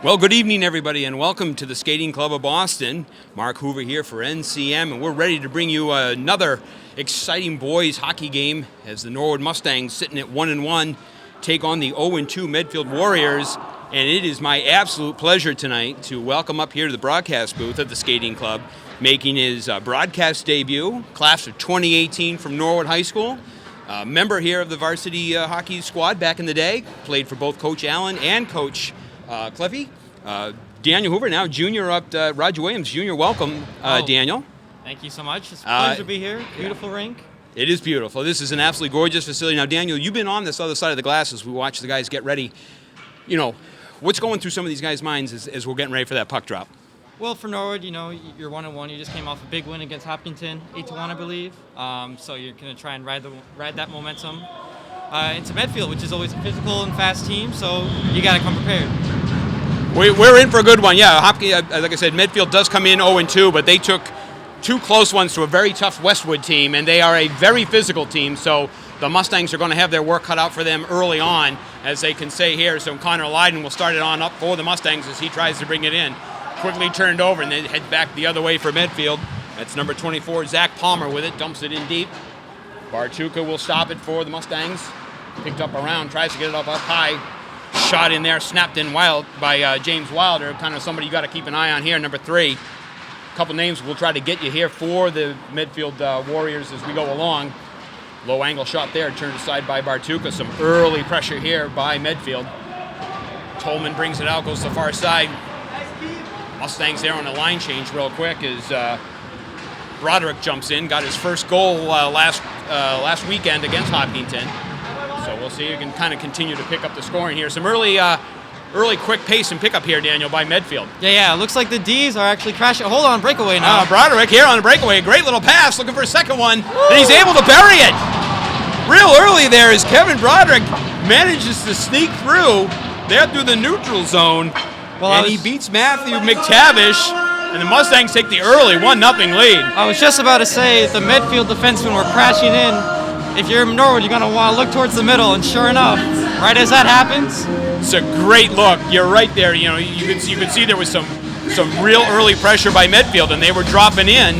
Well, good evening, everybody, and welcome to the Skating Club of Boston. Mark Hoover here for NCM, and we're ready to bring you another exciting boys hockey game as the Norwood Mustangs, sitting at 1-1, take on the 0-2 Medfield Warriors. And it is my absolute pleasure tonight to welcome up here to the broadcast booth of the Skating Club, making his broadcast debut, class of 2018 from Norwood High School. Member here of the varsity hockey squad back in the day, played for both Coach Allen and Coach Cliffy. Daniel Hoover, now junior up to Roger Williams. Junior, welcome, Daniel. Thank you so much. It's a pleasure to be here. Beautiful rink. It is beautiful. This is an absolutely gorgeous facility. Now, Daniel, you've been on this other side of the glass as we watch the guys get ready. You know, what's going through some of these guys' minds as we're getting ready for that puck drop? Well, for Norwood, you know, you're 1-1. You just came off a big win against Hopkinton, 8-1, I believe. So you're going to try and ride that momentum into Medfield, which is always a physical and fast team. So you got to come prepared. We're in for a good one. Yeah, like I said, Medfield does come in 0-2, but they took two close ones to a very tough Westwood team, and they are a very physical team. So the Mustangs are going to have their work cut out for them early on, as they can say here. So Connor Lydon will start it on up for the Mustangs as he tries to bring it in. Quickly turned over, and then head back the other way for Medfield. That's number 24, Zach Palmer with it, dumps it in deep. Bartuka will stop it for the Mustangs. Picked up around, tries to get it up high. Shot in there, snapped in wild by James Wilder, kind of somebody you got to keep an eye on here, number 3. A couple names we'll try to get you here for the Medfield Warriors as we go along. Low angle shot there, turned aside by Bartuka. Some early pressure here by Medfield. Tolman brings it out, goes to the far side. Mustangs there on the line change real quick as Broderick jumps in, got his first goal last weekend against Hopkinton. So we'll see if you can kind of continue to pick up the scoring here. Some early quick pace and pickup here, Daniel, by Medfield. Yeah. It looks like the D's are actually crashing. Hold on, breakaway now. Broderick here on the breakaway. A great little pass, looking for a second one. Woo! And he's able to bury it. Real early there as Kevin Broderick manages to sneak through there through the neutral zone. And he beats Matthew McTavish. And the Mustangs take the early 1-0 lead. I was just about to say the Medfield defensemen were crashing in. If you're in Norwood, you're going to want to look towards the middle, and sure enough, right as that happens, it's a great look. You're right there. You know, you could see there was some real early pressure by Medfield, and they were dropping in.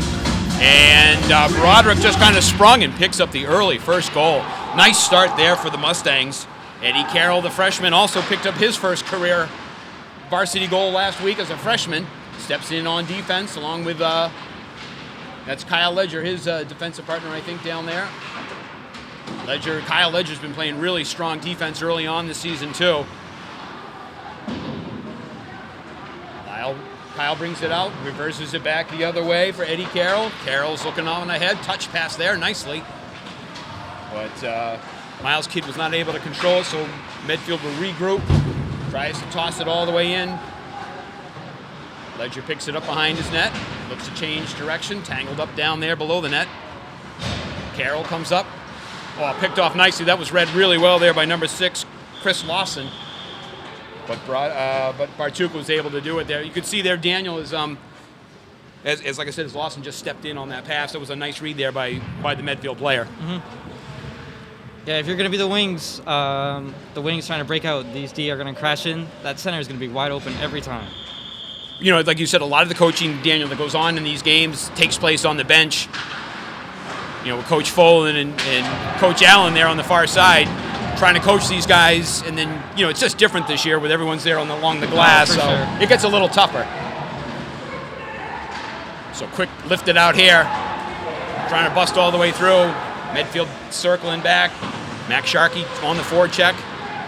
And Broderick just kind of sprung and picks up the early first goal. Nice start there for the Mustangs. Eddie Carroll, the freshman, also picked up his first career varsity goal last week as a freshman. Steps in on defense along with that's Kyle Ledger, his defensive partner, I think, down there. Kyle Ledger's been playing really strong defense early on this season, too. Kyle brings it out, reverses it back the other way for Eddie Carroll. Carroll's looking on ahead, touch pass there nicely. But Miles Kidd was not able to control it, so Medfield will regroup. Tries to toss it all the way in. Ledger picks it up behind his net, looks to change direction, tangled up down there below the net. Carroll comes up. Oh, picked off nicely. That was read really well there by number 6, Chris Lawson. But Bartuka was able to do it there. You could see there Daniel is, as like I said, as Lawson just stepped in on that pass. That was a nice read there by the Medfield player. Mm-hmm. Yeah, if you're going to be the wings trying to break out, these D are going to crash in. That center is going to be wide open every time. You know, like you said, a lot of the coaching, Daniel, that goes on in these games takes place on the bench. You know, with Coach Folan and Coach Allen there on the far side, trying to coach these guys, and then, you know, it's just different this year with everyone's there along the glass, so sure. It gets a little tougher. So quick lift it out here, trying to bust all the way through. Medfield circling back. Max Sharkey on the forward check,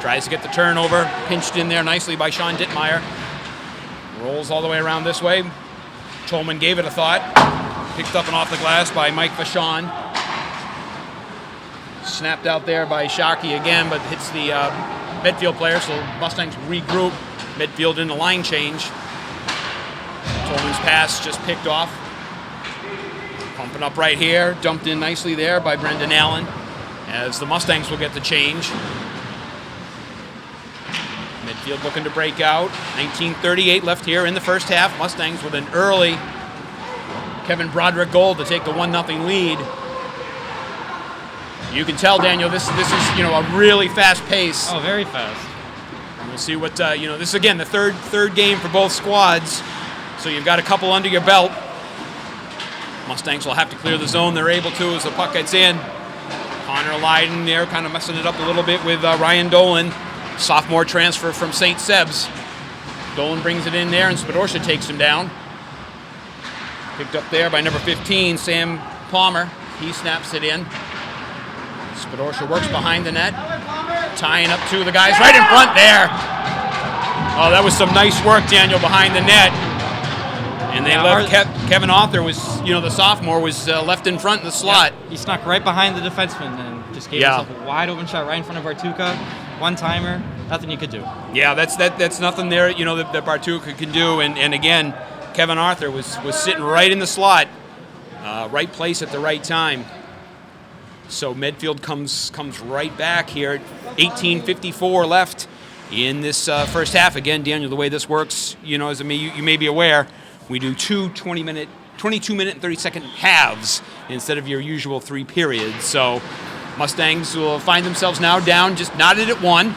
tries to get the turnover, pinched in there nicely by Sean Dittmeyer. Rolls all the way around this way. Tolman gave it a thought. Picked up and off the glass by Mike Vachon. Snapped out there by Sharkey again, but hits the Medfield player, so Mustangs regroup. Medfield in the line change. Tolman's pass just picked off. Pumping up right here, dumped in nicely there by Brendan Allen, as the Mustangs will get the change. Medfield looking to break out. 19:38 left here in the first half. Mustangs with an early Kevin Broderick goal to take the 1-0 lead. You can tell, Daniel, this is, you know, a really fast pace. Oh, very fast. we'll see what, this is, again, the third game for both squads. So you've got a couple under your belt. Mustangs will have to clear the zone. They're able to as the puck gets in. Connor Lydon there kind of messing it up a little bit with Ryan Dolan. Sophomore transfer from St. Seb's. Dolan brings it in there, and Spadorcia takes him down. Picked up there by number 15, Sam Palmer. He snaps it in. Spadorcia works behind the net, tying up two of the guys right in front there. Oh, that was some nice work, Daniel, behind the net. And they left Kevin Arthur was, the sophomore was left in front in the slot. Yeah, he snuck right behind the defenseman and just gave himself a wide open shot right in front of Bartuka. One timer, nothing you could do. Yeah, that's nothing there, that Bartuka can do. And again, Kevin Arthur was sitting right in the slot, right place at the right time. So Medfield comes right back here. 18:54 left in this first half. Again, Daniel, the way this works, as you may be aware, we do two 22-minute and 30-second halves instead of your usual 3 periods. So Mustangs will find themselves now down, just knotted at 1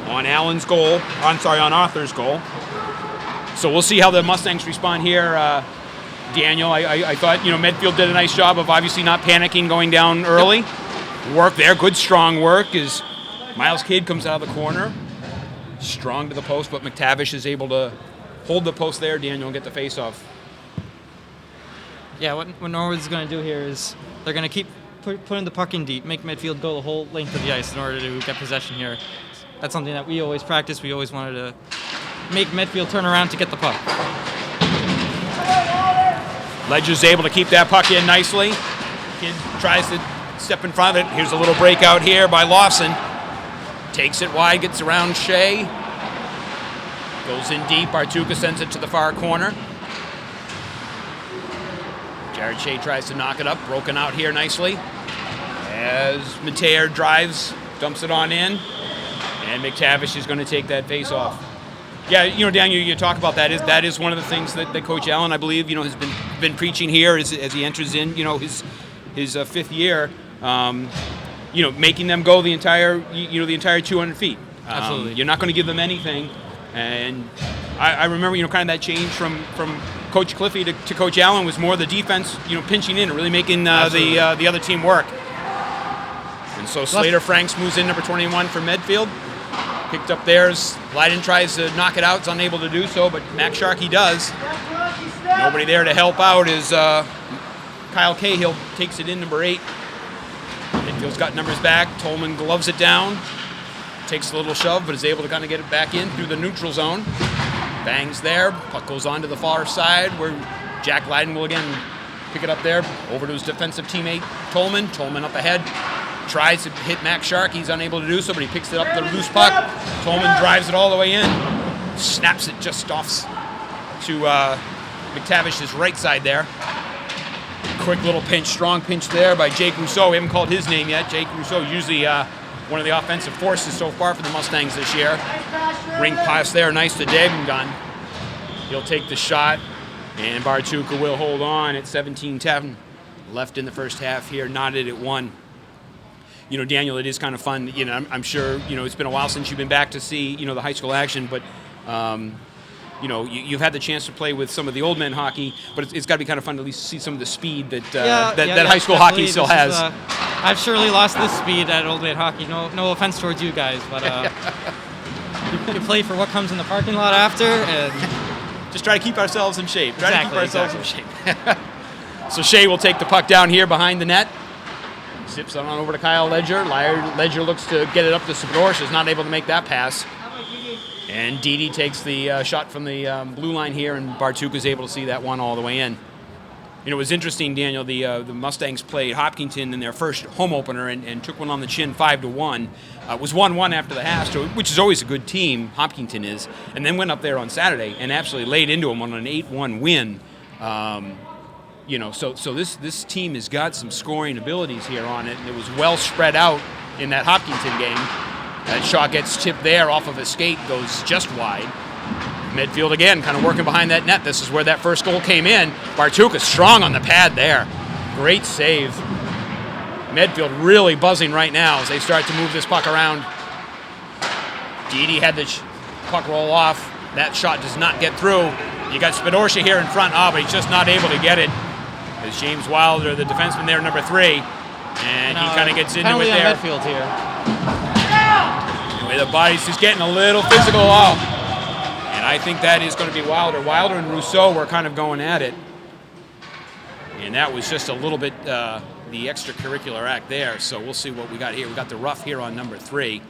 on on Arthur's goal. So we'll see how the Mustangs respond here. Daniel, I thought, Medfield did a nice job of obviously not panicking going down early. Work there, good strong work as Miles Kidd comes out of the corner. Strong to the post, but McTavish is able to hold the post there, Daniel, and get the face-off. Yeah, what Norwood's going to do here is they're going to keep putting the puck in deep, make Medfield go the whole length of the ice in order to get possession here. That's something that we always practice. We always wanted to make Medfield turn around to get the puck. Ledger's able to keep that puck in nicely. Kidd tries to step in front of it. Here's a little breakout here by Lawson. Takes it wide, gets around Shea. Goes in deep. Bartuka sends it to the far corner. Jared Shea tries to knock it up. Broken out here nicely. As Mateer drives, dumps it on in. And McTavish is going to take that face off. Yeah, Daniel, you talk about that. That is one of the things that Coach Allen, I believe, has been preaching here as he enters in, his 5th year. Making them go the entire 200 feet. Absolutely. You're not going to give them anything. And I remember, kind of that change from Coach Cliffy to Coach Allen was more the defense, pinching in and really making the other team work. And so Slater Franks moves in, number 21 for Medfield. Picked up theirs. Lydon tries to knock it out. Is unable to do so, but Max Sharkey does. Nobody there to help out as Kyle Cahill takes it in, number 8. Medfield's got numbers back. Tolman gloves it down. Takes a little shove, but is able to kind of get it back in through the neutral zone. Bangs there. Puck goes on to the far side where Jack Lydon will again pick it up there. Over to his defensive teammate, Tolman. Tolman up ahead. Tries to hit Max Sharkey. He's unable to do so, but he picks it up the loose puck. Tolman drives it all the way in. Snaps it just off to McTavish's right side there. Quick little pinch, strong pinch there by Jake Rousseau. We haven't called his name yet. Jake Rousseau, usually one of the offensive forces so far for the Mustangs this year. Ring pass there, nice to Dagengun. He'll take the shot, and Bartuka will hold on at 17-10. Left in the first half here, knotted at 1. Daniel, it is kind of fun. I'm sure, it's been a while since you've been back to see, the high school action, but, you've had the chance to play with some of the old men hockey, but it's got to be kind of fun to at least see some of the speed that high school hockey still has. I've surely lost this speed at old man hockey. No offense towards you guys, but you play for what comes in the parking lot after, and just try to keep ourselves in shape. In shape. So Shea will take the puck down here behind the net. Zips it on over to Kyle Ledger. Ledger looks to get it up to Spadorcia. Is not able to make that pass. And Didi takes the shot from the blue line here, and Bartuka is able to see that one all the way in. It was interesting, Daniel. The Mustangs played Hopkinton in their first home opener and took one on the chin 5-1. It was 1-1 after the half, which is always a good team, Hopkinton is, and then went up there on Saturday and actually laid into them on an 8-1 win. So this team has got some scoring abilities here on it, and it was well spread out in that Hopkinton game. That shot gets tipped there off of a skate, goes just wide. Medfield again kind of working behind that net. This is where that first goal came in. Bartuka strong on the pad there. Great save. Medfield really buzzing right now as they start to move this puck around. Didi had the puck roll off. That shot does not get through. You got Spidorcia here in front, but he's just not able to get it. As James Wilder, the defenseman there, number 3, and he kind of gets into it there. Medfield here. Anyway, the body's just getting a little physical off. And I think that is going to be Wilder. Wilder and Rousseau were kind of going at it. And that was just a little bit the extracurricular act there. So we'll see what we got here. We got the rough here on number 3.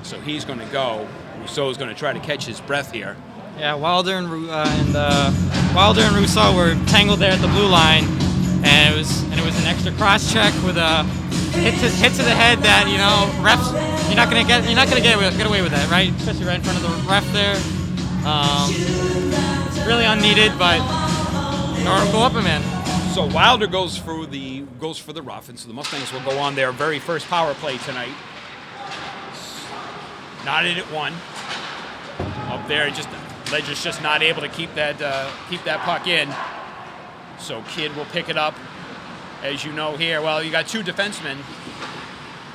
So he's going to go. Rousseau's going to try to catch his breath here. Yeah, Wilder and Rousseau were tangled there at the blue line, and it was an extra cross check with a hit to the head that refs you're not gonna get away with that, right? Especially right in front of the ref there. Really unneeded, but Norwood go up a man. So Wilder goes for the rough, and so the Mustangs will go on their very first power play tonight. Not in at 1. Up there, Ledger's just not able to keep that puck in. So Kidd will pick it up, as you know here. Well, you got 2 defensemen.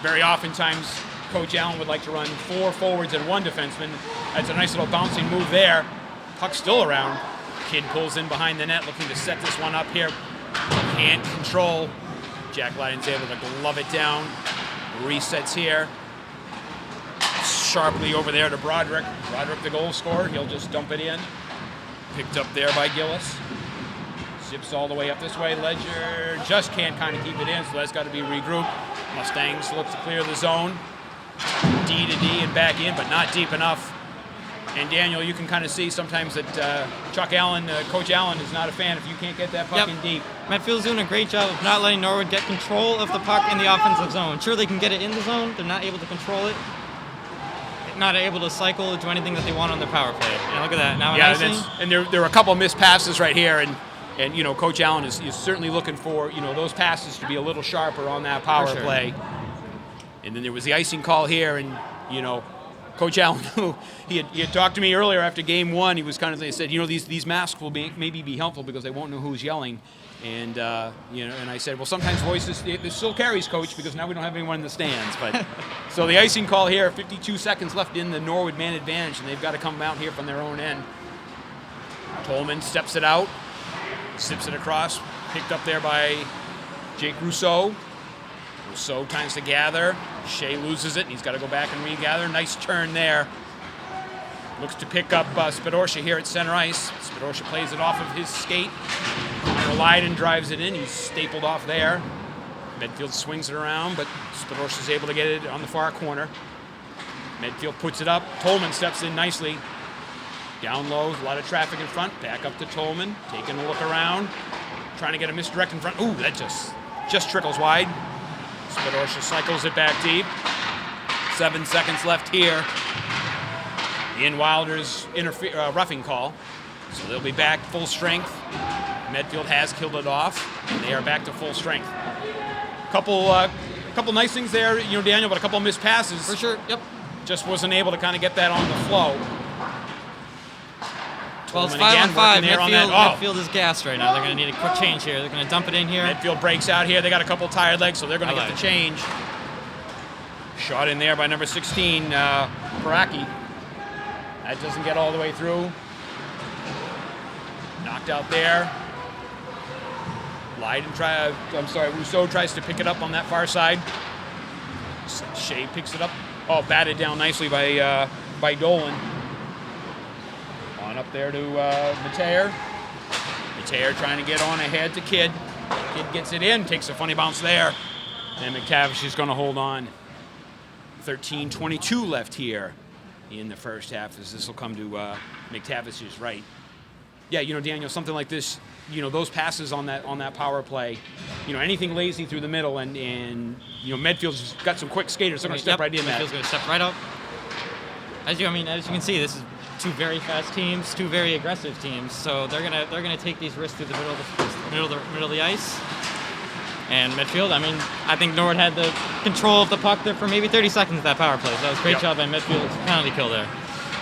Very oftentimes, Coach Allen would like to run 4 forwards and 1 defenseman. That's a nice little bouncing move there. Puck's still around. Kidd pulls in behind the net, looking to set this one up here. Can't control. Jack Lydon's able to glove it down. Resets here. Sharply over there to Broderick. Broderick, the goal scorer. He'll just dump it in. Picked up there by Gillis. Zips all the way up this way. Ledger just can't kind of keep it in, so that's got to be regrouped. Mustangs look to clear the zone. D to D and back in, but not deep enough. And Daniel, you can kind of see sometimes that Chuck Allen, Coach Allen, is not a fan if you can't get that puck in deep. Medfield's doing a great job of not letting Norwood get control of the puck in the offensive zone. Sure, they can get it in the zone. They're not able to control it. Not able to cycle or do anything that they want on their power play. And look at that. Now and there are a couple of missed passes right here, and Coach Allen is certainly looking for those passes to be a little sharper on that power play. And then there was the icing call here, and Coach Allen, who he had talked to me earlier after game 1, he was kind of, they said, these masks will maybe be helpful because they won't know who's yelling. And and I said, well, sometimes voices it still carries, Coach, because now we don't have anyone in the stands. But so the icing call here, 52 seconds left in the Norwood man advantage, and they've got to come out here from their own end. Tolman steps it out, sips it across, picked up there by Jake Rousseau. Rousseau tries to gather. Shea loses it, and he's got to go back and regather. Nice turn there. Looks to pick up Spidorcia here at center ice. Spidorcia plays it off of his skate. Lydon drives it in. He's stapled off there. Medfield swings it around, but Spidorcia's able to get it on the far corner. Medfield puts it up. Tolman steps in nicely. Down low, a lot of traffic in front. Back up to Tolman, taking a look around. Trying to get a misdirect in front. Ooh, that just trickles wide. Spidorcia cycles it back deep. 7 seconds left here. In Wilder's roughing call. So they'll be back full strength. Medfield has killed it off, and they are back to full strength. Couple nice things there, Daniel, but a couple of missed passes. For sure, yep. Just wasn't able to kind of get that on the flow. Well, it's 5-on-5. Medfield is gassed right now. They're going to need a quick change here. They're going to dump it in here. Medfield breaks out here. They got a couple tired legs, so they're going to get the change. Shot in there by number 16, Paraki. That doesn't get all the way through. Knocked out there. Rousseau tries to pick it up on that far side. Shea picks it up. Oh, batted down nicely by Dolan. On up there to Mateer. Mateer trying to get on ahead to Kidd. Kidd gets it in, takes a funny bounce there. And McTavish is going to hold on. 13:22 left here in the first half, as this will come to McTavish's right. Yeah, Daniel, something like this, those passes on that power play, anything lazy through the middle, and Medfield's got some quick skaters. They're going to step right in that. Medfield's going to step right up. As you can see, this is 2 very fast teams, 2 very aggressive teams. So they're gonna take these risks through the middle of the ice. And Medfield, I think Norwood had the control of the puck there for maybe 30 seconds at that power play. So that was a great job by Medfield's penalty kill there.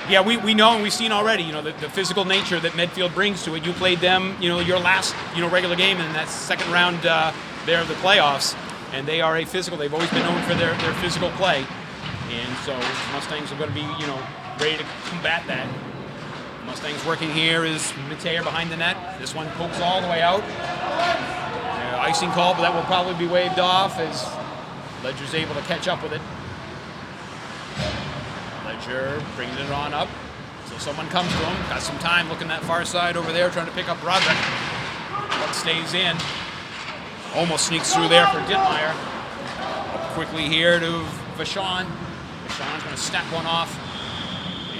Yeah, we know and we've seen already, the physical nature that Medfield brings to it. You played them, your last, regular game in that second round there of the playoffs, and they are a physical. They've always been known for their physical play. And so Mustangs are going to be, ready to combat that. Mustangs working here is Mateer behind the net. This one pokes all the way out. Icing call, but that will probably be waved off as Ledger's able to catch up with it. Ledger brings it on up. So someone comes to him. Got some time looking that far side over there, trying to pick up Broderick. But stays in. Almost sneaks through there for Dittmeyer. Up quickly here to Vachon. Vachon's going to snap one off.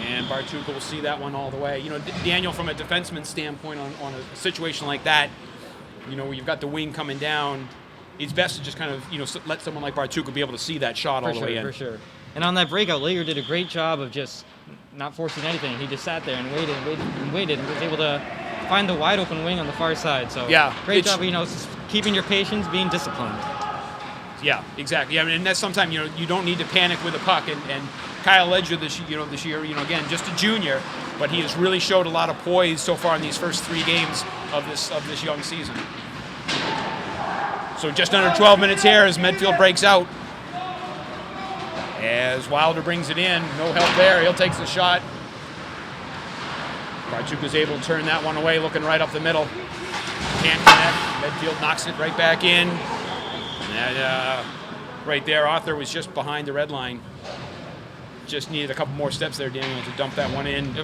And Bartuka will see that one all the way. Daniel, from a defenseman standpoint on a situation like that, where you've got the wing coming down, it's best to just kind of, let someone like Bartuka be able to see that shot all the way in. For sure. And on that breakout, Lager did a great job of just not forcing anything. He just sat there and waited and was able to find the wide open wing on the far side. So great job, keeping your patience, being disciplined. Yeah, exactly. And that's sometimes, you don't need to panic with a puck. And Kyle Ledger this year, again, just a junior, but he has really showed a lot of poise so far in these first 3 games of this young season. So just under 12 minutes here as Medfield breaks out. As Wilder brings it in, no help there. He'll take the shot. Bartuka's able to turn that one away, looking right up the middle. Can't connect. Medfield knocks it right back in. And right there, Arthur was just behind the red line. Just needed a couple more steps there, Daniel, to dump that one in.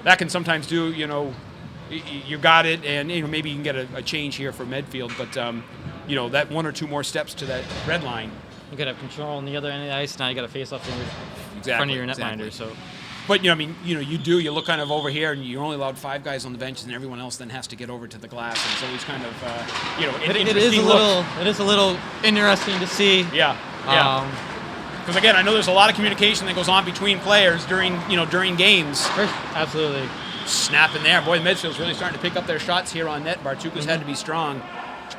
That can sometimes do, you got it, and maybe you can get a change here for Medfield, but that 1 or 2 more steps to that red line. You got to have control on the other end of the ice. Now you got to face off in front of your netminder. So, but you look kind of over here, and you're only allowed 5 guys on the bench, and everyone else then has to get over to the glass, and so he's kind of it is a little interesting to see. Yeah. Because again, I know there's a lot of communication that goes on between players during games. Absolutely. Snap in there. Boy, Medfield's really starting to pick up their shots here on net. Bartuka's had to be strong.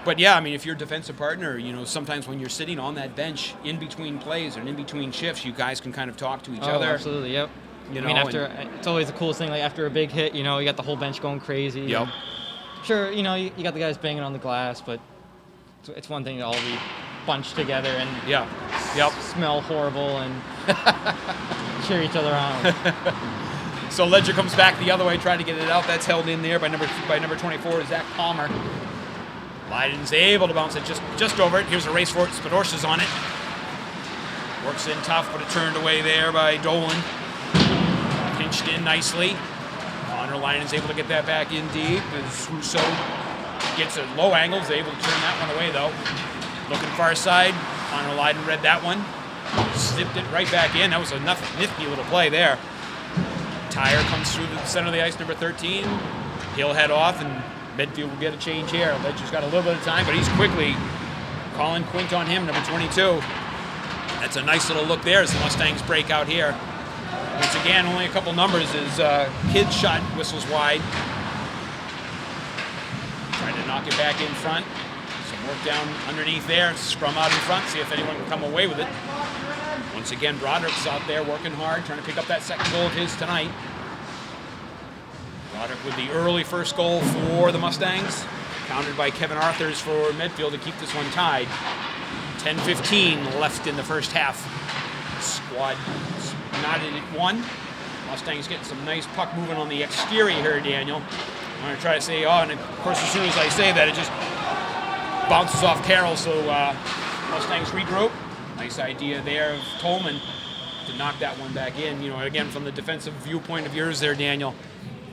But yeah, if you're a defensive partner, sometimes when you're sitting on that bench in between plays and in between shifts, you guys can kind of talk to each other. Absolutely, yep. It's always the coolest thing. Like after a big hit, you got the whole bench going crazy. Yep. Sure, you got the guys banging on the glass, but it's one thing to all be bunched together and smell horrible and cheer each other on. So Ledger comes back the other way, trying to get it out. That's held in there by number 24, Zach Palmer. Leiden's able to bounce it just over it. Here's a race for it. Spadorsha's on it. Works in tough, but it turned away there by Dolan. Pinched in nicely. Connor Leiden's able to get that back in deep as Rousseau gets a low angle. He's able to turn that one away, though. Looking far side. Connor Leiden read that one. Slipped it right back in. That was a nifty little play there. Tyre comes through the center of the ice, number 13. He'll head off, and Medfield will get a change here. Ledger's got a little bit of time, but he's quickly calling Quint on him, number 22. That's a nice little look there as the Mustangs break out here. Once again, only a couple numbers as Kidd's shot whistles wide. Trying to knock it back in front. Some work down underneath there. Scrum out in front, see if anyone can come away with it. Once again, Broderick's out there working hard, trying to pick up that second goal of his tonight. Broderick with the early first goal for the Mustangs. Countered by Kevin Arthurs for Medfield to keep this one tied. 10:15 left in the first half. Squad knotted at 1. Mustangs getting some nice puck moving on the exterior here, Daniel. I'm going to try to say, and of course as soon as I say that, it just bounces off Carroll, so Mustangs regroup. Nice idea there of Coleman to knock that one back in. Again, from the defensive viewpoint of yours there, Daniel,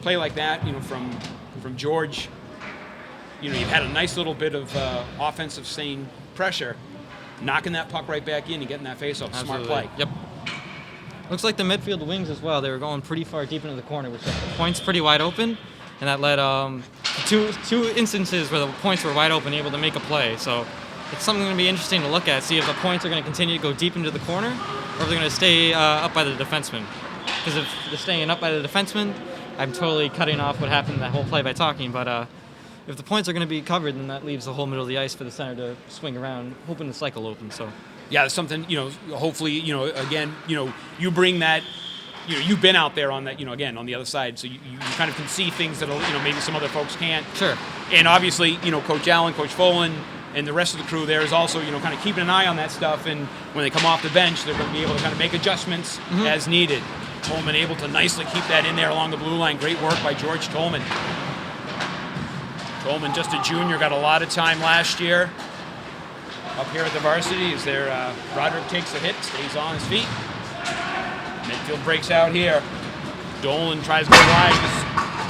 play like that, from George, you've had a nice little bit of offensive staying pressure, knocking that puck right back in and getting that face-off. Smart play. Yep. Looks like the midfield wings as well. They were going pretty far deep into the corner, which left the points pretty wide open, and that led two instances where the points were wide open, able to make a play. So it's something going to be interesting to look at, see if the points are going to continue to go deep into the corner, or if they're going to stay up by the defenseman. Because if they're staying up by the defenseman, I'm totally cutting off what happened in that whole play by talking, but if the points are going to be covered, then that leaves the whole middle of the ice for the center to swing around, hoping the cycle open. So, yeah, something, hopefully, again, you bring that, you've been out there on that, again, on the other side, so you kind of can see things that, maybe some other folks can't. Sure. And obviously, Coach Allen, Coach Folan, and the rest of the crew there is also, kind of keeping an eye on that stuff. And when they come off the bench, they're going to be able to kind of make adjustments as needed. Tolman able to nicely keep that in there along the blue line. Great work by George Tolman. Tolman, just a junior, got a lot of time last year up here at the Varsity. As there, Broderick takes a hit, stays on his feet. Medfield breaks out here. Dolan tries to go wide, just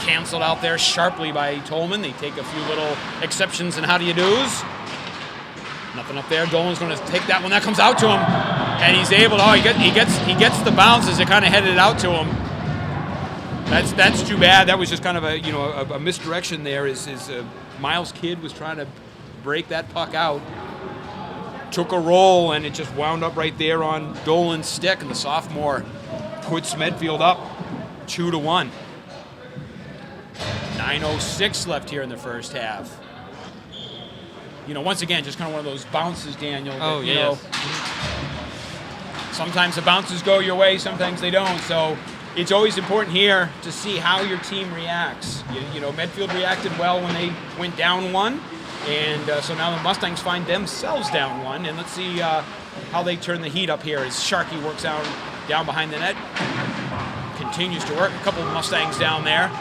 canceled out there sharply by Tolman. They take a few little exceptions and how do you do's. Nothing up there. Dolan's going to take that one. That comes out to him, and he's able to. He gets the bounce as it kind of headed out to him. That's too bad. That was just kind of a misdirection there. Is Miles Kidd was trying to break that puck out, took a roll, and it just wound up right there on Dolan's stick, and the sophomore puts Medfield up 2-1. 9:06 left here in the first half. Once again, just kind of one of those bounces, Daniel. Oh, yes. Sometimes the bounces go your way, sometimes they don't. So it's always important here to see how your team reacts. Medfield reacted well when they went down one, and so now the Mustangs find themselves down one. And let's see how they turn the heat up here as Sharkey works out down behind the net. Continues to work. A couple of Mustangs down there.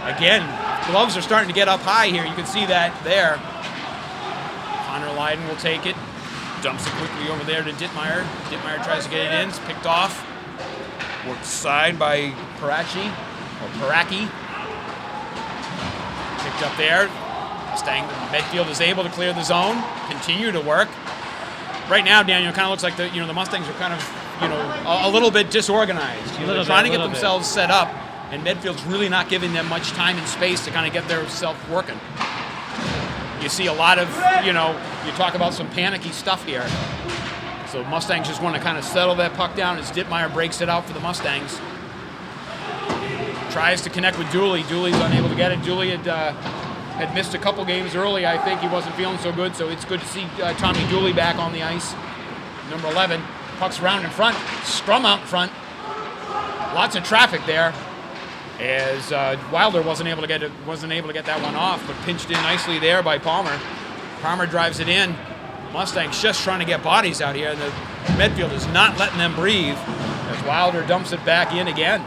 Again, gloves are starting to get up high here. You can see that there. Connor Lydon will take it. Dumps it quickly over there to Dittmeyer. Dittmeyer tries to get it in. It's picked off. Worked aside by Paraki. Picked up there. Medfield is able to clear the zone. Continue to work. Right now, Daniel, it kind of looks like the Mustangs are kind of a little bit disorganized. They're trying to get themselves set up, and Medfield's really not giving them much time and space to kind of get their self working. You see a lot of, you talk about some panicky stuff here. So Mustangs just want to kind of settle that puck down as Dittmeyer breaks it out for the Mustangs. Tries to connect with Dooley. Dooley's unable to get it. Dooley had missed a couple games early. I think he wasn't feeling so good, so it's good to see Tommy Dooley back on the ice. Number 11. Puck's around in front. Strum out in front. Lots of traffic there. As Wilder wasn't able to get that one off, but pinched in nicely there by Palmer. Palmer drives it in. Mustangs just trying to get bodies out here, and the Medfield is not letting them breathe as Wilder dumps it back in again.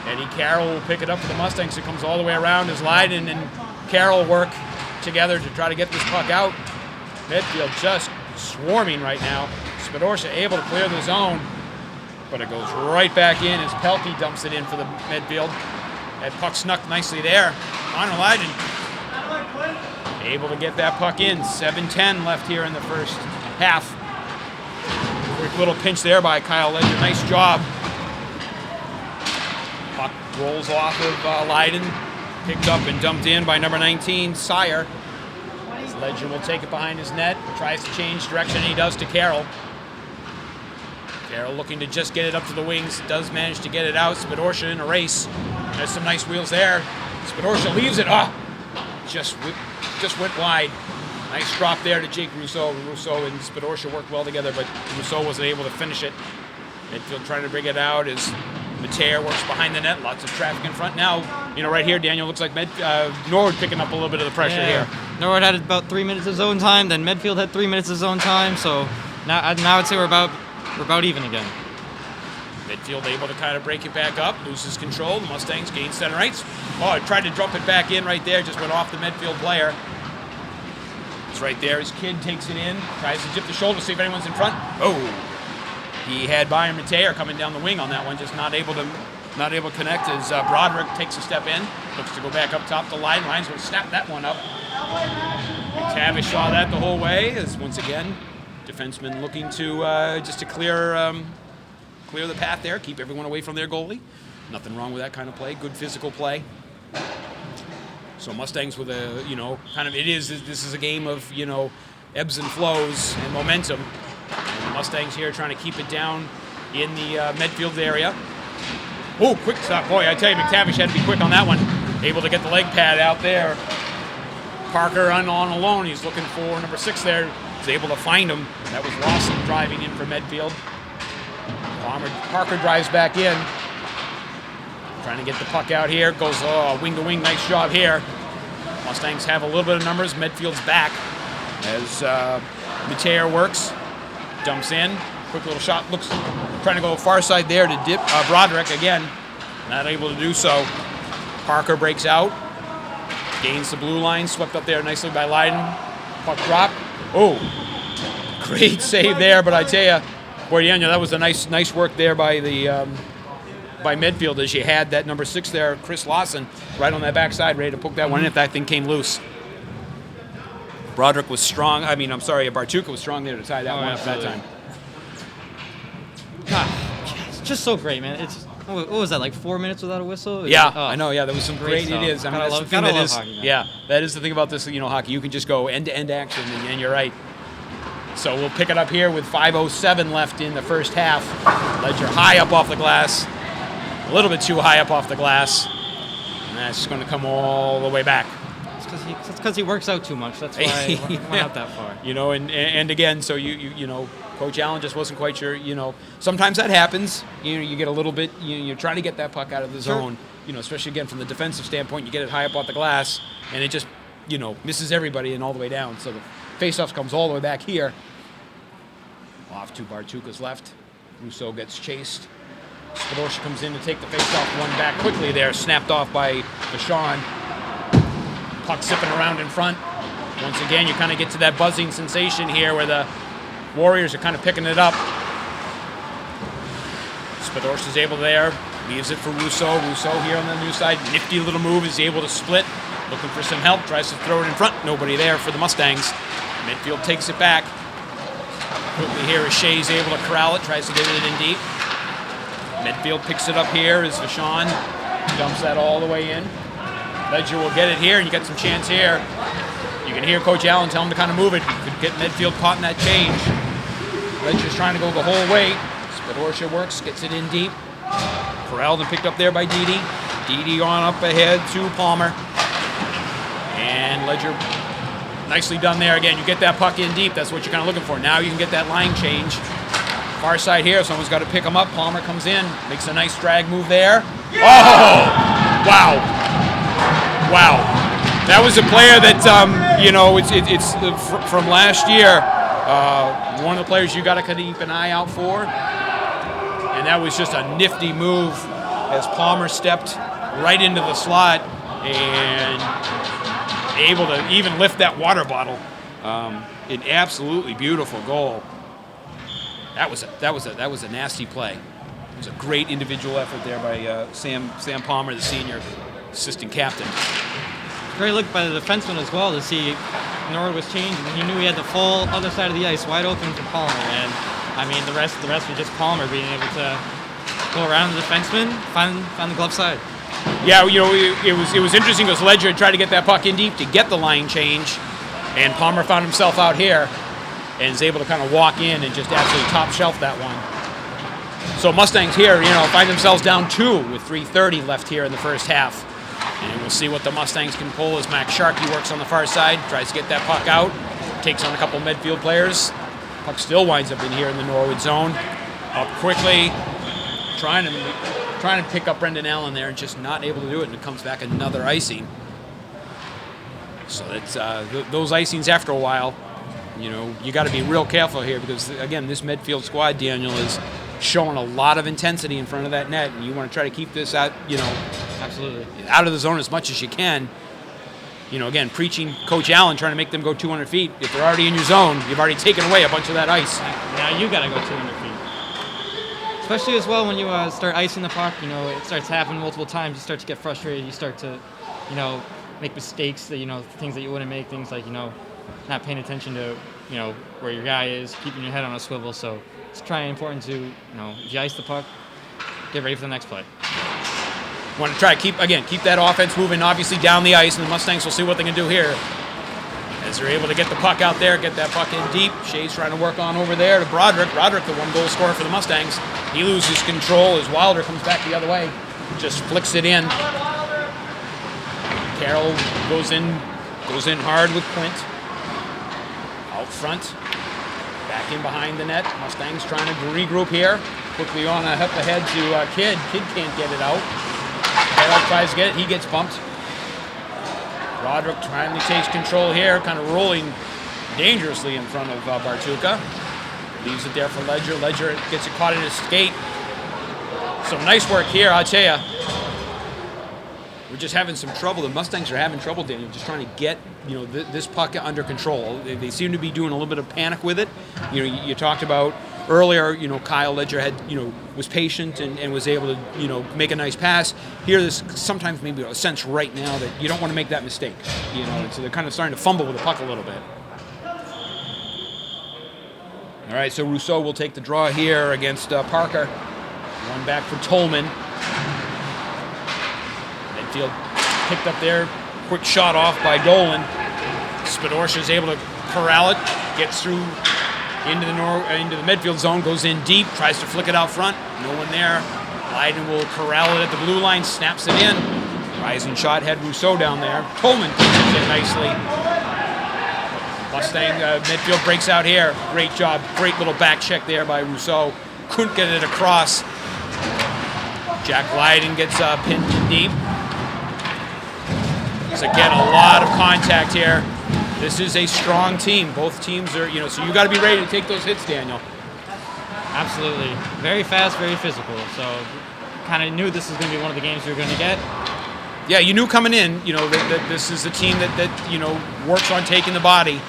Eddie Carroll will pick it up for the Mustangs. It comes all the way around as Lydon and Carroll work together to try to get this puck out. Medfield just swarming right now. Spinoza able to clear the zone, but it goes right back in as Pelkey dumps it in for the Medfield. That puck snuck nicely there. Connor Lydon able to get that puck in. 7:10 left here in the first half. Quick little pinch there by Kyle Ledger. Nice job. Puck rolls off of Lydon. Picked up and dumped in by number 19, Sire. Ledger will take it behind his net. Tries to change direction, and he does to Carroll. Carroll looking to just get it up to the wings. Does manage to get it out. Spinoza in a race. There's some nice wheels there. Spinoza leaves it. Just went wide. Nice drop there to Jake Rousseau. Rousseau and Spinoza worked well together, but Rousseau wasn't able to finish it. Midfield trying to bring it out as Mateer works behind the net. Lots of traffic in front. Now, right here, Daniel, looks like Norwood picking up a little bit of the pressure here. Norwood had about 3 minutes of zone time, then Medfield had 3 minutes of zone time, so now I'd say we're about even again. Midfield able to kind of break it back up, loses control. The Mustangs gain center ice. Tried to drop it back in right there, just went off the Medfield player. It's right there as Kidd takes it in, tries to dip the shoulder, see if anyone's in front. He had Byron Mateer coming down the wing on that one, just not able to connect as Broderick takes a step in, looks to go back up top the line. Lions will snap that one up. McTavish saw that the whole way, as once again, defenseman looking to just to clear the path there, keep everyone away from their goalie. Nothing wrong with that kind of play, good physical play. So Mustangs with this is a game of, ebbs and flows and momentum. And the Mustangs here trying to keep it down in the Medfield area. Quick stop. Boy, I tell you, McTavish had to be quick on that one. Able to get the leg pad out there. Parker on alone. He's looking for number 6 there. He's able to find him. That was Lawson driving in for Medfield. Parker drives back in. Trying to get the puck out here. Goes wing to wing. Nice job here. Mustangs have a little bit of numbers. Medfield's back. as Mateer works, dumps in, quick little shot, looks, trying to go far side there to dip Broderick again, not able to do so. Parker breaks out, gains the blue line, swept up there nicely by Leiden. Puck drop. Oh, great save there, but I tell you, boy, Daniel, that was a nice work there by the by Medfield as you had that number 6 there, Chris Lawson, right on that backside, ready to poke that one in if that thing came loose. Broderick was strong. Bartuka was strong there to tie that one up that time. God, it's just so great, man. What was that, like 4 minutes without a whistle? Yeah, I know. Yeah, that was some great. Stuff. It is. Gotta that's love, the thing gotta that love is. hockey, man. Yeah, that is the thing about this. Hockey. You can just go end-to-end action, and you're right. So we'll pick it up here with 5:07 left in the first half. Ledger high up off the glass, a little bit too high up off the glass, and that's going to come all the way back. It's because he works out too much. That's why he went out that far. And again, so you know, Coach Allen just wasn't quite sure. Sometimes that happens. You get a little bit. You're trying to get that puck out of the zone. Especially again from the defensive standpoint, you get it high up off the glass, and it just misses everybody and all the way down. So the faceoff comes all the way back here. Off to Bartuka's left. Rousseau gets chased. Spadorski comes in to take the faceoff one back quickly there, snapped off by Vachon. Puck zipping around in front. Once again, you kind of get to that buzzing sensation here where the Warriors are kind of picking it up. Spadorski's able there, leaves it for Rousseau. Rousseau here on the new side, nifty little move, is able to split. Looking for some help, tries to throw it in front. Nobody there for the Mustangs. Medfield takes it back. Quickly here as Shea's able to corral it, tries to get it in deep. Medfield picks it up here as Vachon dumps that all the way in. Ledger will get it here, and you got some chance here. You can hear Coach Allen tell him to kind of move it. You could get Medfield caught in that change. Ledger's trying to go the whole way. Spadorski works, gets it in deep. Corralled and picked up there by Didi. Didi on up ahead to Palmer. And Ledger, nicely done there. Again, you get that puck in deep. That's what you're kind of looking for. Now you can get that line change. Far side here, someone's got to pick him up. Palmer comes in, makes a nice drag move there. Oh! Wow. Wow. That was a player that, it's from last year. One of the players you got to keep an eye out for. And that was just a nifty move as Palmer stepped right into the slot and able to even lift that water bottle. An absolutely beautiful goal. That was a nasty play. It was a great individual effort there by Sam Palmer, the senior assistant captain. Great look by the defenseman as well to see Norwood was changing. He knew he had the full other side of the ice wide open for Palmer, and the rest was just Palmer being able to go around the defenseman, find the glove side. Yeah, it was interesting because Ledger tried to get that puck in deep to get the line change, and Palmer found himself out here and is able to kind of walk in and just absolutely top shelf that one. So Mustangs here, find themselves down 2 with 3:30 left here in the first half. And we'll see what the Mustangs can pull as Max Sharkey works on the far side, tries to get that puck out, takes on a couple Medfield players. Puck still winds up in here in the Norwood zone. Up quickly, trying to pick up Brendan Allen there and just not able to do it, and it comes back another icing. So that's those icings after a while, you got to be real careful here because, again, this Medfield squad, Daniel, is showing a lot of intensity in front of that net, and you want to try to keep this out, absolutely out of the zone as much as you can. Again, preaching Coach Allen, trying to make them go 200 feet. If they're already in your zone, you've already taken away a bunch of that ice. Now you got to go 200 feet. Especially as well when you start icing the puck, it starts happening multiple times. You start to get frustrated. You start to, make mistakes that, things that you wouldn't make, things like, not paying attention to, where your guy is, keeping your head on a swivel. So it's important to, if you ice the puck, get ready for the next play. Want to try to keep that offense moving, obviously, down the ice, and the Mustangs will see what they can do here. As they're able to get the puck out there, get that puck in deep. Shea's trying to work on over there to Broderick. Broderick, the 1-goal scorer for the Mustangs. He loses control as Wilder comes back the other way. Just flicks it in. Carroll goes in hard with Quint. Out front. Back in behind the net. Mustangs trying to regroup here. Quickly on up ahead to Kidd. Kidd can't get it out. Carroll tries to get it. He gets bumped. Broderick finally takes control here, kind of rolling dangerously in front of Bartuka. Leaves it there for Ledger. Ledger gets it caught in his skate. So nice work here, I'll tell you. We're just having some trouble. The Mustangs are having trouble, Daniel, just trying to get this puck under control. They seem to be doing a little bit of panic with it. You talked about earlier. Kyle Ledger had was patient and was able to make a nice pass. Here, there's sometimes maybe a sense right now that you don't want to make that mistake. And so they're kind of starting to fumble with the puck a little bit. All right, so Rousseau will take the draw here against Parker. One back for Tolman. Medfield picked up there. Quick shot off by Dolan. Spidorcia is able to corral it. Gets through into the Medfield zone. Goes in deep. Tries to flick it out front. No one there. Leiden will corral it at the blue line. Snaps it in. Rising shot had Rousseau down there. Tolman pitches it nicely. Mustang Medfield breaks out here. Great job. Great little back check there by Rousseau. Couldn't get it across. Jack Leiden gets pinned deep. So again, a lot of contact here. This is a strong team. Both teams are, so you got to be ready to take those hits, Daniel. Absolutely. Very fast, very physical. So kind of knew this was going to be one of the games we were going to get. Yeah, you knew coming in, that this is a team that works on taking the body.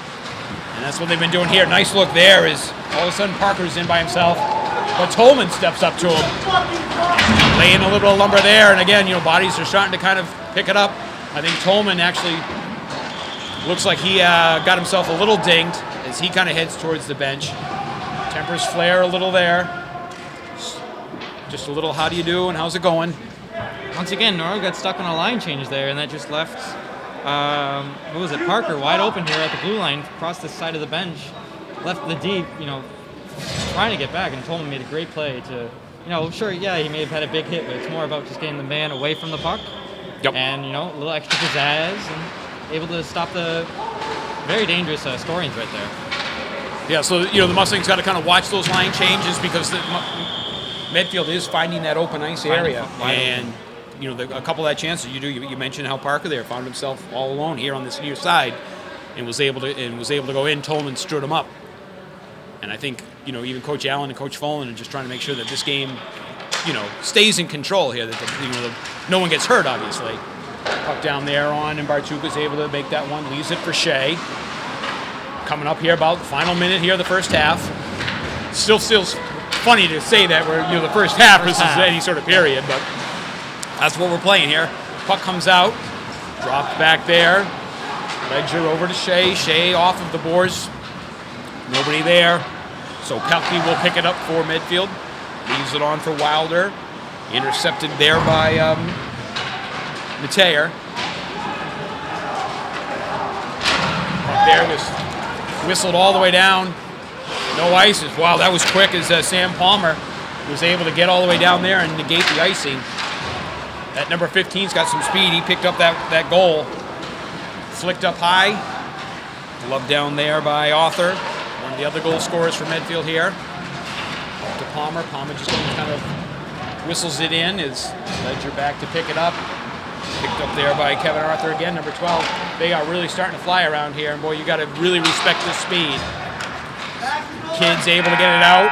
And that's what they've been doing here. Nice look there as all of a sudden Parker's in by himself. But Tolman steps up to him. Laying a little lumber there. And again, bodies are starting to kind of pick it up. I think Tolman actually looks like he got himself a little dinged as he kind of heads towards the bench. Tempers flare a little there. Just a little how do you do and how's it going? Once again, Norwood got stuck on a line change there, and that just left, Parker wide open here at the blue line, across the side of the bench. Left the deep, trying to get back, and Tolman made a great play to, sure, yeah, he may have had a big hit, but it's more about just getting the man away from the puck. Yep. And, a little extra pizzazz, and able to stop the very dangerous scorings right there. Yeah, so, the Mustangs got to kind of watch those line changes because Medfield is finding that open ice area. And, a couple of that chances you mentioned how Parker there found himself all alone here on this near side and was able to go in. Tolman stood him up. And I think, even Coach Allen and Coach Follen are just trying to make sure that this game, stays in control here, that no one gets hurt, obviously. Puck down there on, and Bartuka's able to make that one, leaves it for Shea. Coming up here about the final minute here of the first half. Still feels funny to say that we're, the first half versus any sort of period, but that's what we're playing here. Puck comes out, dropped back there. Ledger over to Shea. Shea off of the boards. Nobody there. So Pelkey will pick it up for Medfield. Leaves it on for Wilder. Intercepted there by Mateer. Puck there was whistled all the way down. No ices. Wow, that was quick as Sam Palmer was able to get all the way down there and negate the icing. That number 15's got some speed. He picked up that goal. Flicked up high. Glove down there by Arthur. One of the other goal scorers for Medfield here. Up to Palmer. Palmer just kind of whistles it in as Ledger back to pick it up. Picked up there by Kevin Arthur again, number 12. They are really starting to fly around here, and boy, you got to really respect this speed. Kid's able to get it out.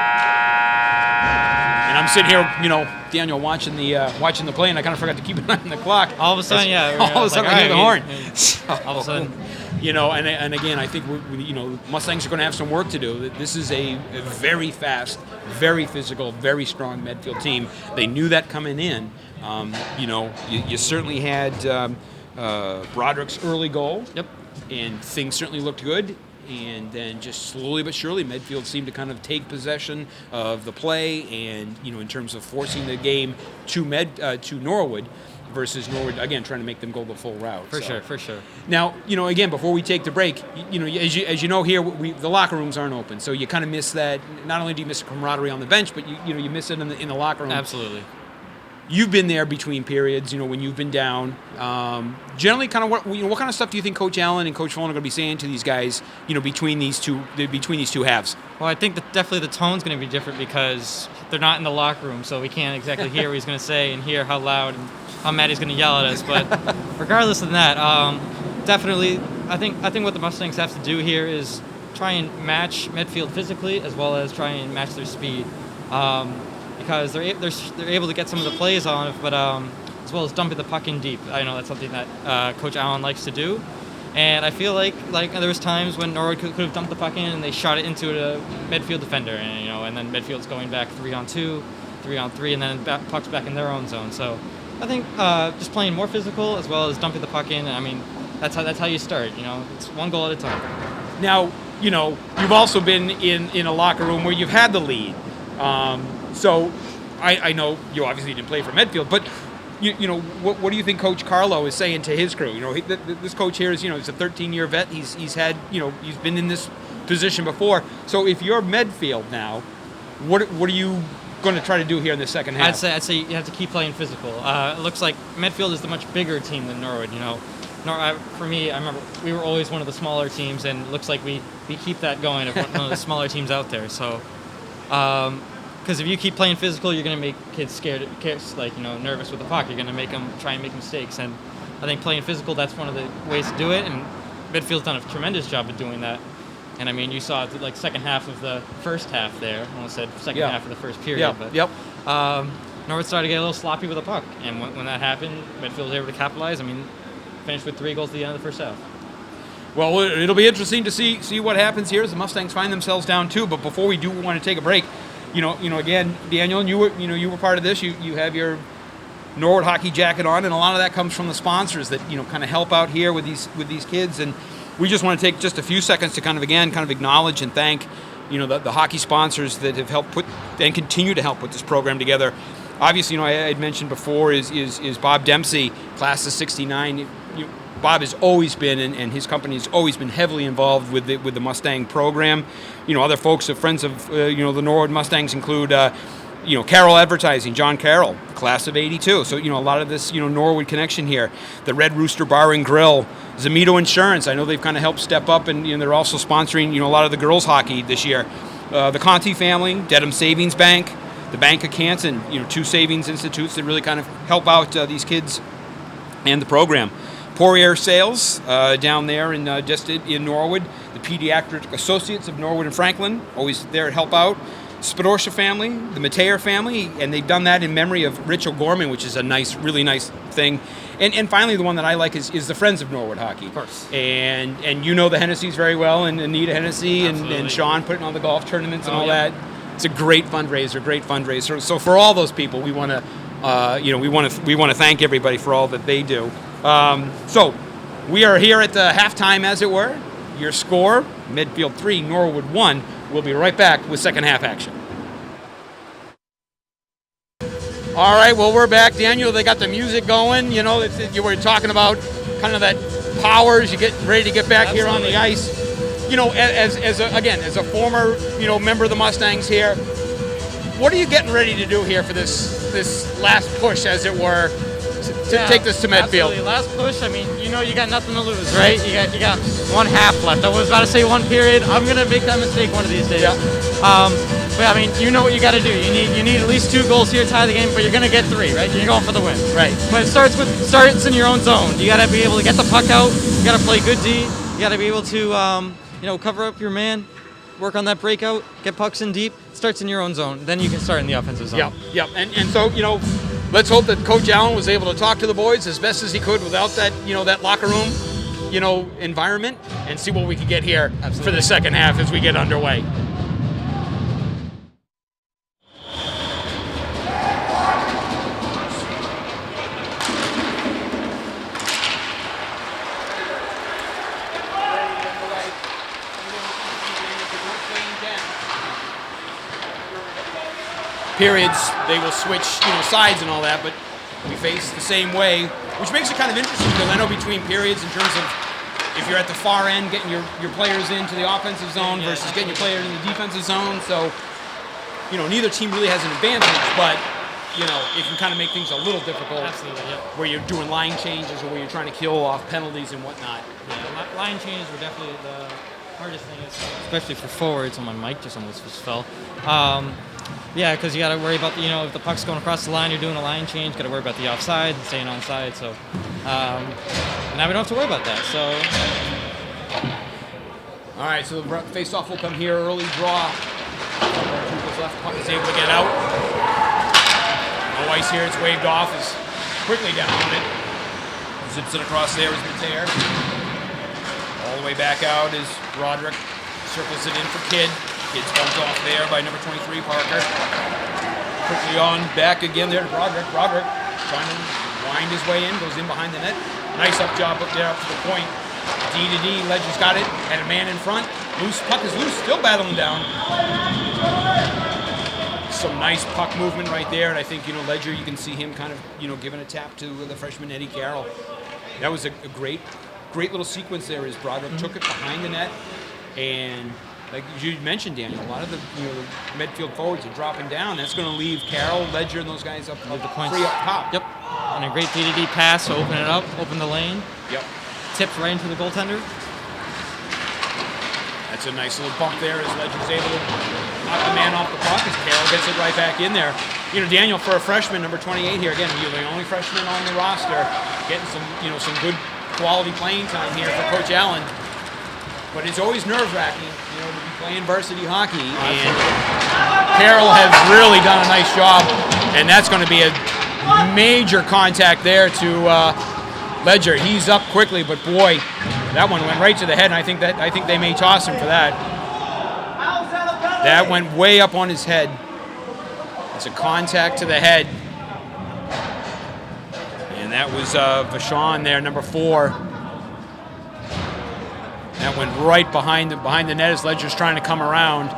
And I'm sitting here, Daniel, watching the play, and I kind of forgot to keep an eye on the clock. All of a sudden, all of a sudden, I hear the horn. All of a sudden. And again, I think Mustangs are going to have some work to do. This is a very fast, very physical, very strong Medfield team. They knew that coming in. You certainly had Broderick's early goal. Yep. And things certainly looked good. And then just slowly but surely, Medfield seemed to kind of take possession of the play and, in terms of forcing the game to Norwood versus Norwood, again, trying to make them go the full route. For sure. Now, again, before we take the break, as you know here, the locker rooms aren't open. So you kind of miss that. Not only do you miss the camaraderie on the bench, but you miss it in the locker room. Absolutely. You've been there between periods, when you've been down. Generally, kind of what kind of stuff do you think Coach Allen and Coach Follen are going to be saying to these guys, between these two halves? Well, I think that definitely the tone's going to be different because they're not in the locker room, so we can't exactly hear what he's going to say and hear how loud and how mad he's going to yell at us. But regardless of that, definitely, I think what the Mustangs have to do here is try and match Medfield physically as well as try and match their speed, because they're able to get some of the plays on it, but as well as dumping the puck in deep. I know that's something that Coach Allen likes to do. And I feel like there was times when Norwood could have dumped the puck in and they shot it into a Medfield defender, and then Medfield's going back 3-on-2, 3-on-3, and then puck's back in their own zone. So I think just playing more physical as well as dumping the puck in. I mean, that's how you start. It's one goal at a time. Now, you've also been in a locker room where you've had the lead. So I know you obviously didn't play for Medfield, but what do you think Coach Carlo is saying to his crew? This coach here is, he's a 13-year vet. He's had, he's been in this position before. So if you're Medfield now, what are you going to try to do here in the second half? I'd say you have to keep playing physical. It looks like Medfield is the much bigger team than Norwood. For me, I remember we were always one of the smaller teams, and it looks like we keep that going of one of the smaller teams out there. So. Because if you keep playing physical, you're going to make kids scared, nervous with the puck. You're going to make them try and make mistakes. And I think playing physical, that's one of the ways to do it. And Medfield's done a tremendous job of doing that. And I mean, you saw it second half of the first half there. I almost said second half of the first period. Yep. Norwood started to get a little sloppy with the puck. And when that happened, Medfield was able to capitalize. I mean, finished with 3 goals at the end of the first half. Well, it'll be interesting to see what happens here as the Mustangs find themselves down 2. But before we do want to take a break, again, Daniel, and you were part of this. You have your Norwood hockey jacket on, and a lot of that comes from the sponsors that kind of help out here with these kids. And we just want to take just a few seconds to kind of acknowledge and thank the hockey sponsors that have helped put and continue to help put this program together. Obviously, I had mentioned before is Bob Dempsey, class of '69. Bob has always been, and his company has always been heavily involved with the Mustang program. Other folks, friends of the Norwood Mustangs include Carroll Advertising, John Carroll, class of '82. So a lot of this Norwood connection here. The Red Rooster Bar and Grill, Zamito Insurance. I know they've kind of helped step up, and they're also sponsoring a lot of the girls hockey this year. The Conti family, Dedham Savings Bank, the Bank of Canton. 2 savings institutes that really kind of help out these kids and the program. Poirier Sales down there in Norwood, the Pediatric Associates of Norwood and Franklin, always there to help out. Spadorsha family, the Mateer family, and they've done that in memory of Rich O'Gorman, which is a really nice thing. And finally, the one that I like is the Friends of Norwood Hockey. Of course. And the Hennessy's very well, and Anita Hennessy and Sean putting on the golf tournaments and all that. It's a great fundraiser. So for all those people, we want to thank everybody for all that they do. So we are here at the halftime, as it were. Your score, Medfield 3, Norwood 1. We'll be right back with second half action. All right, well, we're back. Daniel, they got the music going. You were talking about kind of that power as you get ready to get back here on the ice. As a former, member of the Mustangs here, what are you getting ready to do here for this last push, as it were, to take this to Medfield? Absolutely. Last push. I mean, you got nothing to lose, right? You got 1 half left. I was about to say 1 period. I'm gonna make that mistake one of these days. Yeah. But I mean, you know what you got to do. You need at least 2 goals here to tie the game, but you're gonna get 3, right? You're going for the win. Right. But it starts in your own zone. You got to be able to get the puck out. You got to play good D. You got to be able to cover up your man, work on that breakout, get pucks in deep. It starts in your own zone. Then you can start in the offensive zone. Yep. And so let's hope that Coach Allen was able to talk to the boys as best as he could without that, that locker room, environment, and see what we can get here for the second half as we get underway. Periods, they will switch, sides and all that, but we face the same way, which makes it kind of interesting because I know between periods in terms of if you're at the far end getting your players into the offensive zone versus getting your players in the defensive zone, so neither team really has an advantage, but it can kind of make things a little difficult. Absolutely, yep. Where you're doing line changes or where you're trying to kill off penalties and whatnot. Yeah, line changes were definitely the hardest thing, especially for forwards. And my mic just almost fell. Yeah, because you got to worry about, if the puck's going across the line, you're doing a line change, got to worry about the offside and staying onside. So now we don't have to worry about that. So All right, so the face-off will come here. Early draw. Who's left puck is able to get out. No ice here. It's waved off. Is quickly down on it. Zips it across there is Mateer. All the way back out is Broderick. Circles it in for Kidd. Kidd's bumped off there by number 23, Parker. Quickly on back again there to Broderick. Broderick trying to wind his way in. Goes in behind the net. Nice up job up there up to the point. D to D, Ledger's got it, and a man in front. Loose, puck is loose, still battling down. Some nice puck movement right there, and I think, Ledger, you can see him kind of, giving a tap to the freshman Eddie Carroll. That was a great little sequence there as Broderick took it behind the net, and like you mentioned, Daniel, a lot of the Medfield forwards are dropping down. That's going to leave Carroll, Ledger, and those guys up the points. Free up top. Yep, and a great D-to-D pass to open it up, open the lane. Yep. Tipped right into the goaltender. That's a nice little bump there as Ledger's able to knock the man off the puck as Carroll gets it right back in there. Daniel, for a freshman, number 28 here, again, you're the only freshman on the roster, getting some good quality playing time here for Coach Allen. But it's always nerve-wracking, to be playing varsity hockey. And Carroll has really done a nice job, and that's going to be a major contact there to Ledger. He's up quickly, but boy, that one went right to the head, and I think they may toss him for that. That went way up on his head. It's a contact to the head. And that was Vachon there, number 4. That went right behind the net as Ledger's trying to come around.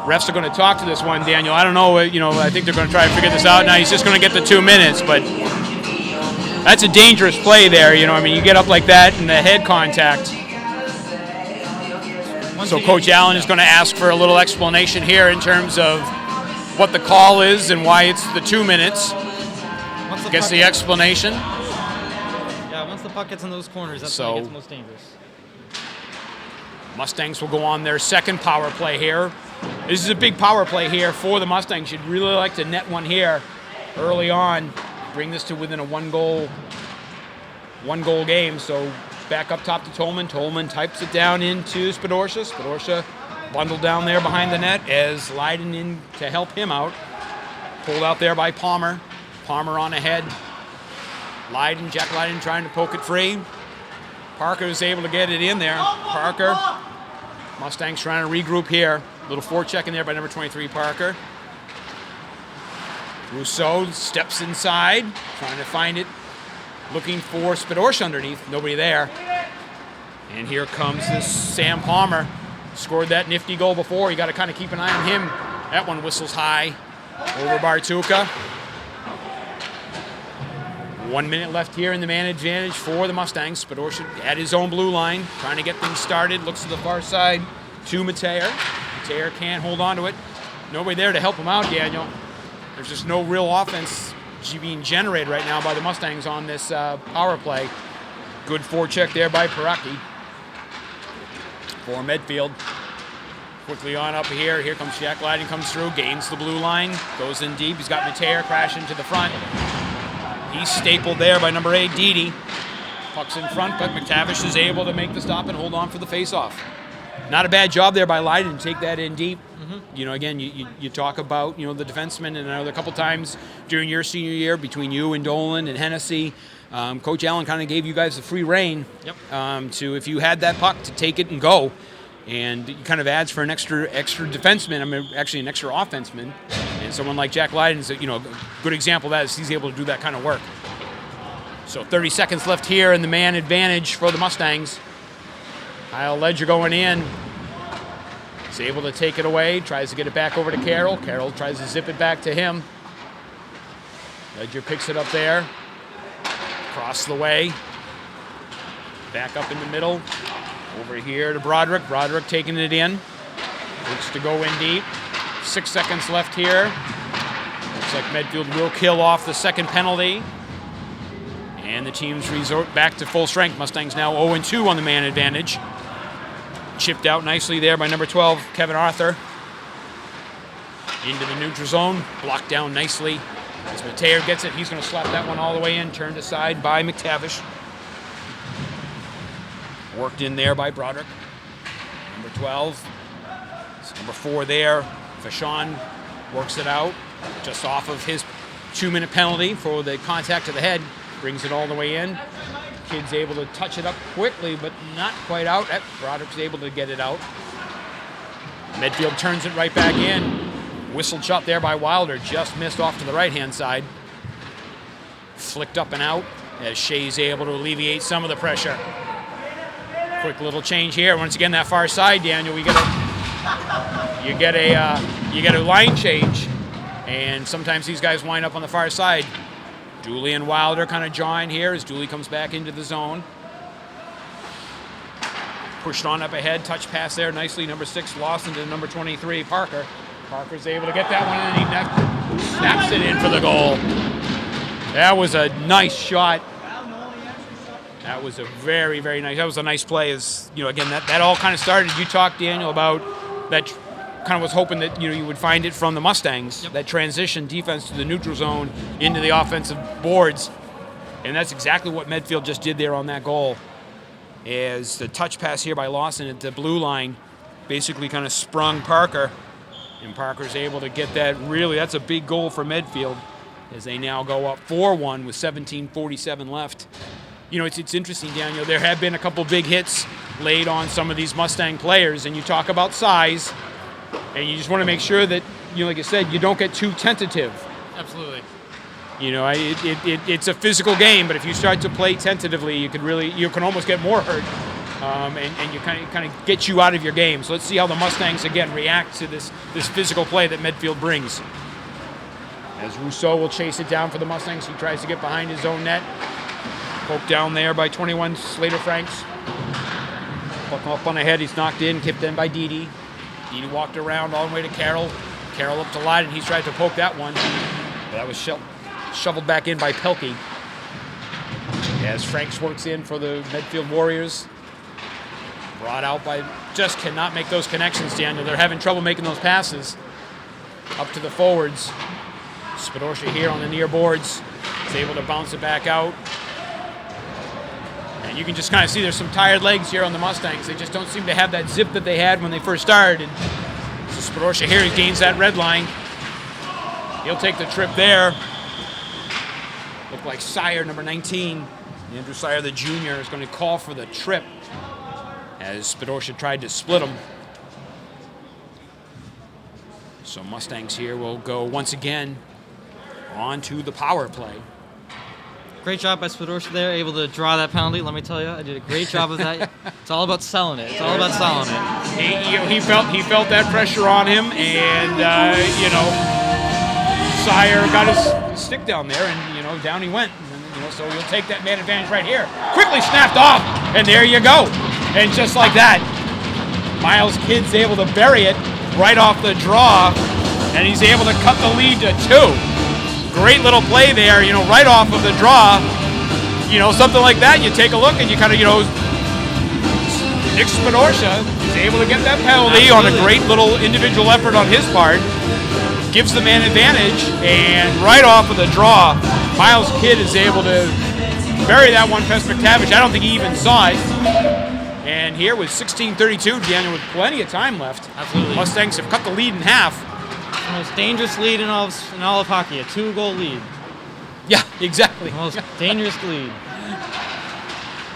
Refs are going to talk to this one, Daniel. I don't know, I think they're going to try to figure this out. Now he's just going to get the 2 minutes, but that's a dangerous play there, you get up like that and the head contact. So Coach Allen is going to ask for a little explanation here in terms of what the call is and why it's the 2 minutes. Gets the explanation. Yeah, once the puck gets in those corners, that's when it gets most dangerous. Mustangs will go on their second power play here. This is a big power play here for the Mustangs. You'd really like to net one here early on. Bring this to within a one goal game. So back up top to Tolman. Tolman types it down into Spadorcia. Spadorcia bundled down there behind the net as Leiden in to help him out. Pulled out there by Palmer. Palmer on ahead. Jack Leiden trying to poke it free. Parker is able to get it in there. Parker. Mustangs trying to regroup here. Little forecheck in there by number 23, Parker. Rousseau steps inside, trying to find it, looking for Spadorcia underneath. Nobody there. And here comes this Sam Palmer. Scored that nifty goal before. You got to kind of keep an eye on him. That one whistles high over Bartuka. 1 minute left here in the man advantage for the Mustangs. Spadorcia at his own blue line, trying to get things started. Looks to the far side to Mateer. Mateer can't hold on to it. Nobody there to help him out, Daniel. There's just no real offense being generated right now by the Mustangs on this power play. Good forecheck there by Paraki for Medfield. Quickly on up here. Here comes Jack Leiden, comes through, gains the blue line, goes in deep. He's got Mateer crashing to the front. He's stapled there by number 8, Didi. Puck's in front, but McTavish is able to make the stop and hold on for the face-off. Not a bad job there by Leiden to take that in deep. Mm-hmm. Again, you talk about, the defensemen, and I know a couple times during your senior year between you and Dolan and Hennessy, Coach Allen kind of gave you guys the free rein to, if you had that puck, to take it and go. And it kind of adds for an extra defenseman, actually an extra offenseman. And someone like Jack Leiden is, a good example of that is he's able to do that kind of work. So 30 seconds left here in the man advantage for the Mustangs. Kyle Ledger going in. He's able to take it away, tries to get it back over to Carroll. Carroll tries to zip it back to him. Ledger picks it up there. Across the way. Back up in the middle. Over here to Broderick. Broderick taking it in. Looks to go in deep. 6 seconds left here. Looks like Medfield will kill off the second penalty. And the teams resort back to full strength. Mustangs now 0-2 on the man advantage. Chipped out nicely there by number 12, Kevin Arthur. Into the neutral zone. Blocked down nicely. As Mateer gets it, he's going to slap that one all the way in. Turned aside by McTavish. Worked in there by Broderick. Number 12. It's number 4 there. Vachon works it out just off of his 2-minute penalty for the contact to the head. Brings it all the way in. Kid's able to touch it up quickly, but not quite out. Broderick's able to get it out. Medfield turns it right back in. Whistled shot there by Wilder. Just missed off to the right-hand side. Flicked up and out as Shea's able to alleviate some of the pressure. Quick little change here. Once again, that far side, Daniel, you get a line change, and sometimes these guys wind up on the far side. Dooley and Wilder kind of join here as Dooley comes back into the zone. Pushed on up ahead, touch pass there nicely. Number 6, Lawson to number 23, Parker. Parker's able to get that one, and he snaps it in for the goal. That was a nice shot. That was a very, very nice. That was a nice play. As you know, again, that all kind of started. You talked, Daniel, about that. Kind of was hoping that you would find it from the Mustangs. Yep. That transition defense to the neutral zone into the offensive boards, and that's exactly what Medfield just did there on that goal. As the touch pass here by Lawson at the blue line, basically kind of sprung Parker, and Parker's able to get that. Really, that's a big goal for Medfield, as they now go up 4-1 with 17:47 left. You know, it's interesting, Daniel. There have been a couple big hits laid on some of these Mustang players, and you talk about size. And you just want to make sure that, like I said, you don't get too tentative. Absolutely. It's a physical game, but if you start to play tentatively, you can almost get more hurt, and you kind of get you out of your game. So let's see how the Mustangs again react to this physical play that Medfield brings. As Rousseau will chase it down for the Mustangs, he tries to get behind his own net. Poked down there by 21 Slater Franks. Up on the head, he's knocked in, kicked in by Didi. Didi walked around all the way to Carroll. Carroll up to Leiden. He's tried to poke that one. But that was shoveled back in by Pelkey. As Franks works in for the Medfield Warriors. Brought out by... Just cannot make those connections, Daniel. They're having trouble making those passes. Up to the forwards. Spadorcia here on the near boards. Is able to bounce it back out. And you can just kind of see there's some tired legs here on the Mustangs. They just don't seem to have that zip that they had when they first started. So Spadorcia here, he gains that red line. He'll take the trip there. Look like Sire, number 19. Andrew Sire, the junior, is going to call for the trip as Spadorcia tried to split him. So Mustangs here will go once again on to the power play. Great job by Spadorcia there, able to draw that penalty. Let me tell you, I did a great job of that. It's all about selling it. It's all about selling it. He felt that pressure on him, and Sire got his stick down there, and down he went. And, so he'll take that man advantage right here. Quickly snapped off, and there you go. And just like that, Miles Kidd's able to bury it right off the draw, and he's able to cut the lead to 2. Great little play there, right off of the draw. Something like that, you take a look and you kind of, Nick Spadorcia is able to get that penalty on a great little individual effort on his part. Gives the man advantage, and right off of the draw, Miles Kidd is able to bury that one past McTavish. I don't think he even saw it. And here with 16:32, Daniel, with plenty of time left. Absolutely. Mustangs have cut the lead in half. The most dangerous lead in all of hockey, a 2-goal lead. Yeah, exactly. The most dangerous lead.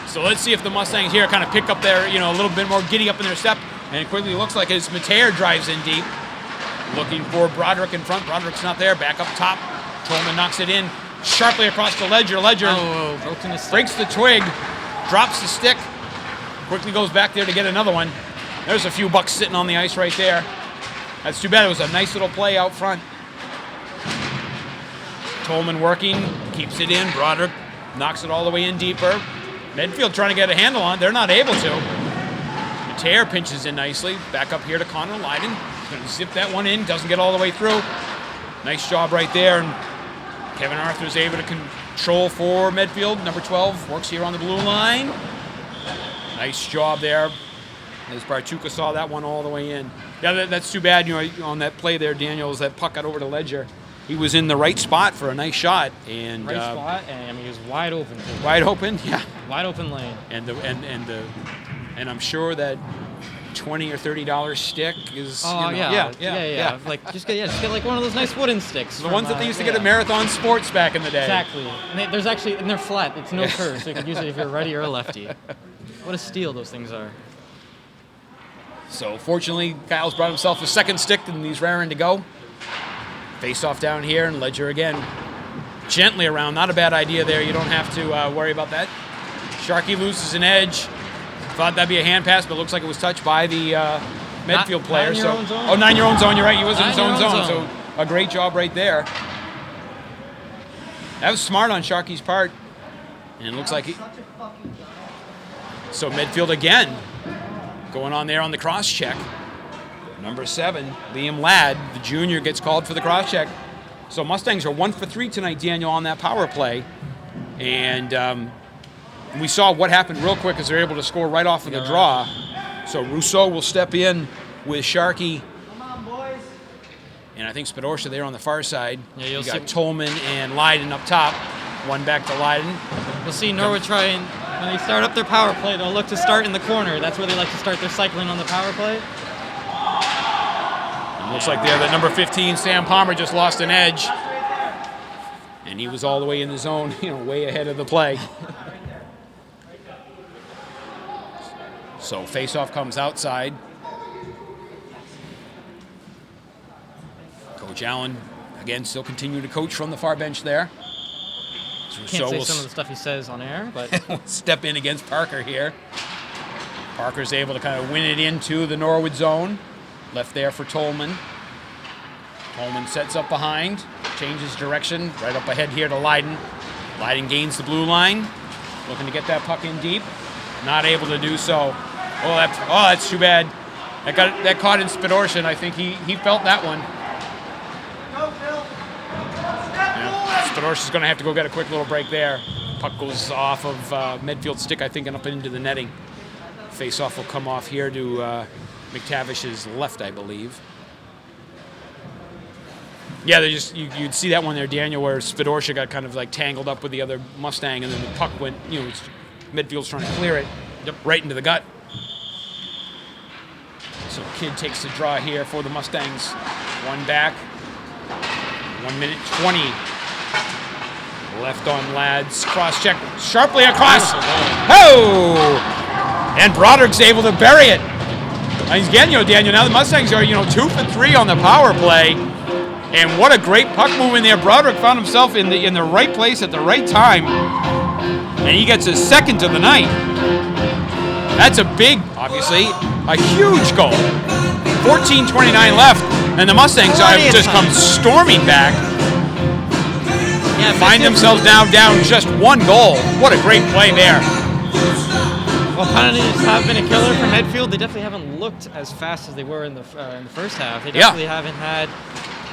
So let's see if the Mustangs here kind of pick up their, a little bit more giddy up in their step. And it quickly looks like as Mateer drives in deep. Looking for Broderick in front. Broderick's not there. Back up top. Tolman knocks it in sharply across to Ledger. Ledger breaks the twig, drops the stick, quickly goes back there to get another one. There's a few bucks sitting on the ice right there. That's too bad. It was a nice little play out front. Tolman working, keeps it in. Broderick knocks it all the way in deeper. Medfield trying to get a handle on it. They're not able to. Mateer pinches in nicely. Back up here to Connor Leiden. Going to zip that one in. Doesn't get all the way through. Nice job right there. And Kevin Arthur is able to control for Medfield. Number 12 works here on the blue line. Nice job there. As Bartuka saw that one all the way in. Yeah, that's too bad, on that play there, Daniel, as that puck got over to Ledger. He was in the right spot for a nice shot. And right spot, and he was wide open. Wide open, yeah. Wide open lane. And I'm sure that $20 or $30 stick is. Oh, you know, yeah. Like just get like one of those nice wooden sticks. The ones that they used to get at Marathon Sports back in the day. Exactly. And they're flat. It's no curve, so you can use it if you're a righty or a lefty. What a steal those things are. So fortunately, Kyle's brought himself a second stick, and he's raring to go. Face off down here, and Ledger again. Gently around, not a bad idea there. You don't have to worry about that. Sharkey loses an edge. Thought that'd be a hand pass, but it looks like it was touched by the Medfield player. 9-year-own zone? Oh, 9-year-own zone. You're right. He was in his own 9-year-own zone. So a great job right there. That was smart on Sharkey's part, and it looks like he. So Medfield again going on there on the cross check. Number 7, Liam Ladd, the junior, gets called for the cross check. So Mustangs are 1 for 3 tonight, Daniel, on that power play. And we saw what happened real quick as they're able to score right off of the draw. So Rousseau will step in with Sharkey. And I think Spadorsha there on the far side. Yeah, you'll got see Tolman and Leiden up top. One back to Leiden. We'll see Norwood try and when they start up their power play, they'll look to start in the corner. That's where they like to start their cycling on the power play. It looks like there that number 15, Sam Palmer, just lost an edge. And he was all the way in the zone, way ahead of the play. So face-off comes outside. Coach Allen, again, still continuing to coach from the far bench there. Can't say some of the stuff he says on air, but we'll step in against Parker here. Parker's able to kind of win it into the Norwood zone. Left there for Tolman. Tolman sets up behind, changes direction, right up ahead here to Leiden. Leiden gains the blue line, looking to get that puck in deep. Not able to do so. That's too bad. That caught in Spadorsha, and I think he felt that one. Spadorsha's going to have to go get a quick little break there. Puck goes off of Medfield's stick, I think, and up into the netting. Face-off will come off here to McTavish's left, I believe. Yeah, you'd see that one there, Daniel, where Spadorsha got kind of like tangled up with the other Mustang, and then the puck went, Medfield's trying to clear it right into the gut. So Kidd takes the draw here for the Mustangs. One back. 1 minute 20. Left on Ladd's cross check. Sharply across. Oh! And Broderick's able to bury it. Again, Daniel, now the Mustangs are, 2 for 3 on the power play. And what a great puck move in there. Broderick found himself in the right place at the right time. And he gets his second of the night. That's a big, obviously, a huge goal. 14:29 left, and the Mustangs have just come storming back. Yeah, find themselves now down just 1 goal. What a great play there. Well, penalties have been a killer for Medfield. They definitely haven't looked as fast as they were in the first half. They definitely haven't had.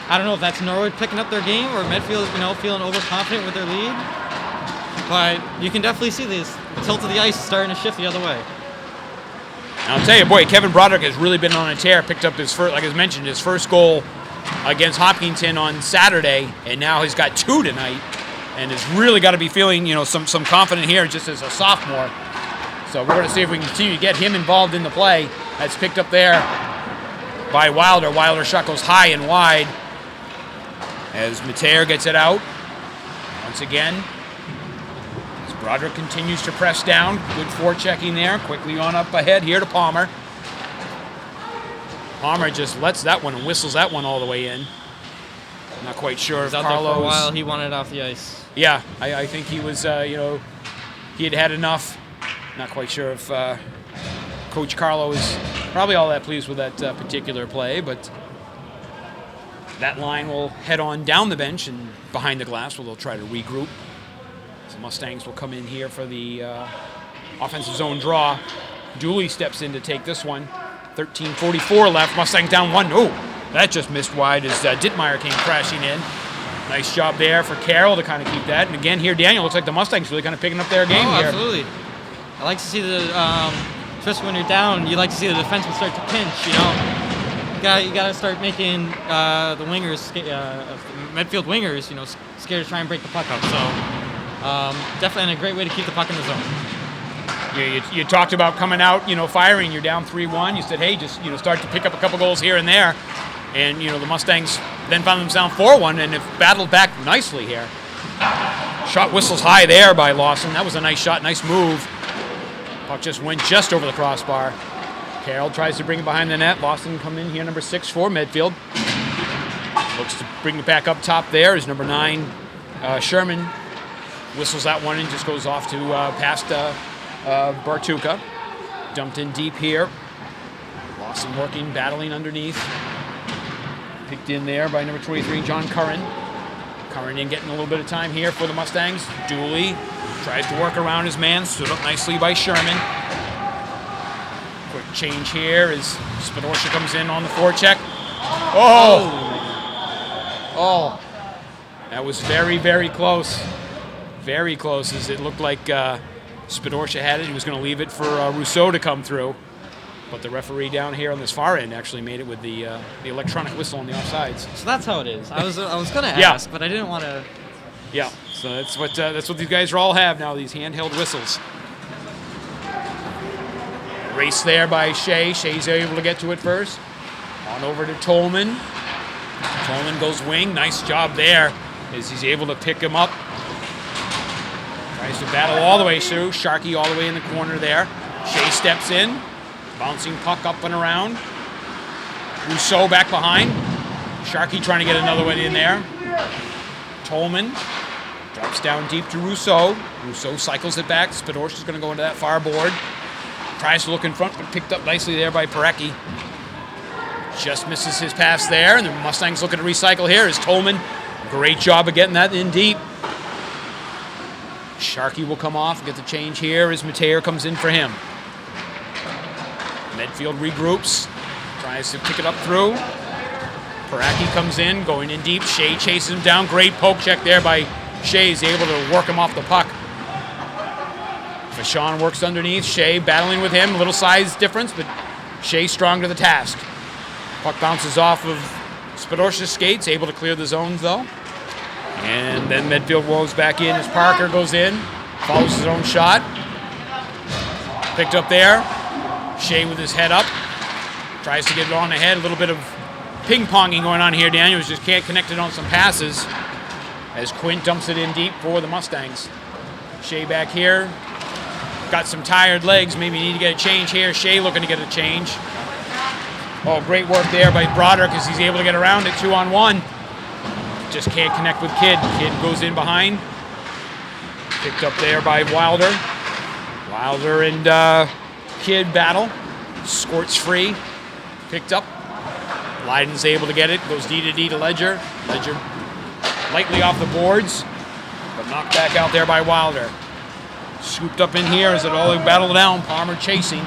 I don't know if that's Norwood picking up their game or Medfield, feeling overconfident with their lead. But you can definitely see the tilt of the ice starting to shift the other way. I'll tell you, boy, Kevin Broderick has really been on a tear. Picked up his first, like I mentioned, his first goal against Hopkinton on Saturday, and now he's got 2 tonight, and has really got to be feeling, some confident here just as a sophomore. So we're going to see if we can continue to get him involved in the play. That's picked up there by Wilder. Wilder shot goes high and wide as Mateer gets it out. Once again, as Broderick continues to press down. Good forechecking there. Quickly on up ahead here to Palmer. Palmer just lets that one and whistles that one all the way in. Not quite sure if Carlos. Out there for a while, he wanted it off the ice. Yeah, I think he was, he had had enough. Not quite sure if Coach Carlo is probably all that pleased with that particular play, but that line will head on down the bench and behind the glass where they'll try to regroup. So Mustangs will come in here for the offensive zone draw. Dooley steps in to take this one. 13:44 left. Mustangs down 1. Oh, that just missed wide as Dittmeyer came crashing in. Nice job there for Carroll to kind of keep that. And again here, Daniel, looks like the Mustangs really kind of picking up their game here. Absolutely. I like to see especially when you're down, you like to see the defenseman start to pinch, You got to start making the wingers, Medfield wingers, scared to try and break the puck up. So definitely a great way to keep the puck in the zone. You talked about coming out, firing. You're down 3-1. You said, hey, just start to pick up a couple goals here and there, and the Mustangs then found themselves 4-1 and have battled back nicely here. Shot whistles high there by Lawson. That was a nice shot, nice move. Puck just went just over the crossbar. Carroll tries to bring it behind the net. Lawson come in here, number 6 for Medfield. Looks to bring it back up top there is number 9, Sherman. Whistles that one and just goes off to past Bartuka. Dumped in deep here. Lawson working, battling underneath. Picked in there by number 23, John Curran. Curran in getting a little bit of time here for the Mustangs. Dooley tries to work around his man. Stood up nicely by Sherman. Quick change here as Spidorsha comes in on the forecheck. Oh! That was very, very close. Very close, as it looked like Spidorsha had it. He was going to leave it for Rousseau to come through. But the referee down here on this far end actually made it with the electronic whistle on the offsides. So that's how it is. I was going to ask, but I didn't want to. Yeah. So that's what these guys all have now. These handheld whistles. Race there by Shea. Shea's able to get to it first. On over to Tolman. Tolman goes wing. Nice job there, as he's able to pick him up. Tries to battle all the way through. Sharkey all the way in the corner there. Shea steps in. Bouncing puck up and around. Rousseau back behind. Sharkey trying to get another one in there. Tolman drops down deep to Rousseau. Rousseau cycles it back. Spidorsha's going to go into that far board. Tries to look in front, but picked up nicely there by Parecki. Just misses his pass there, and the Mustangs looking to recycle here is Tolman. Great job of getting that in deep. Sharkey will come off and get the change here as Mateer comes in for him. Medfield regroups, tries to pick it up through. Parecki comes in, going in deep. Shea chases him down. Great poke check there by Shea. He's able to work him off the puck. Vachon works underneath. Shea battling with him. A little size difference, but Shea strong to the task. Puck bounces off of Spidorsha's skates, able to clear the zones though. And then Medfield rolls back in as Parker goes in, follows his own shot. Picked up there. Shea with his head up. Tries to get it on ahead. A little bit of ping-ponging going on here. Daniels just can't connect it on some passes as Quint dumps it in deep for the Mustangs. Shea back here. Got some tired legs. Maybe need to get a change here. Shea looking to get a change. Oh, great work there by Broderick as he's able to get around it 2-on-1. Just can't connect with Kidd. Kidd goes in behind. Picked up there by Wilder. Wilder and Kidd battle. Squirts free. Picked up. Leiden's able to get it. Goes D to Ledger. Ledger lightly off the boards, but knocked back out there by Wilder. Scooped up in here as it all battled down. Palmer chasing.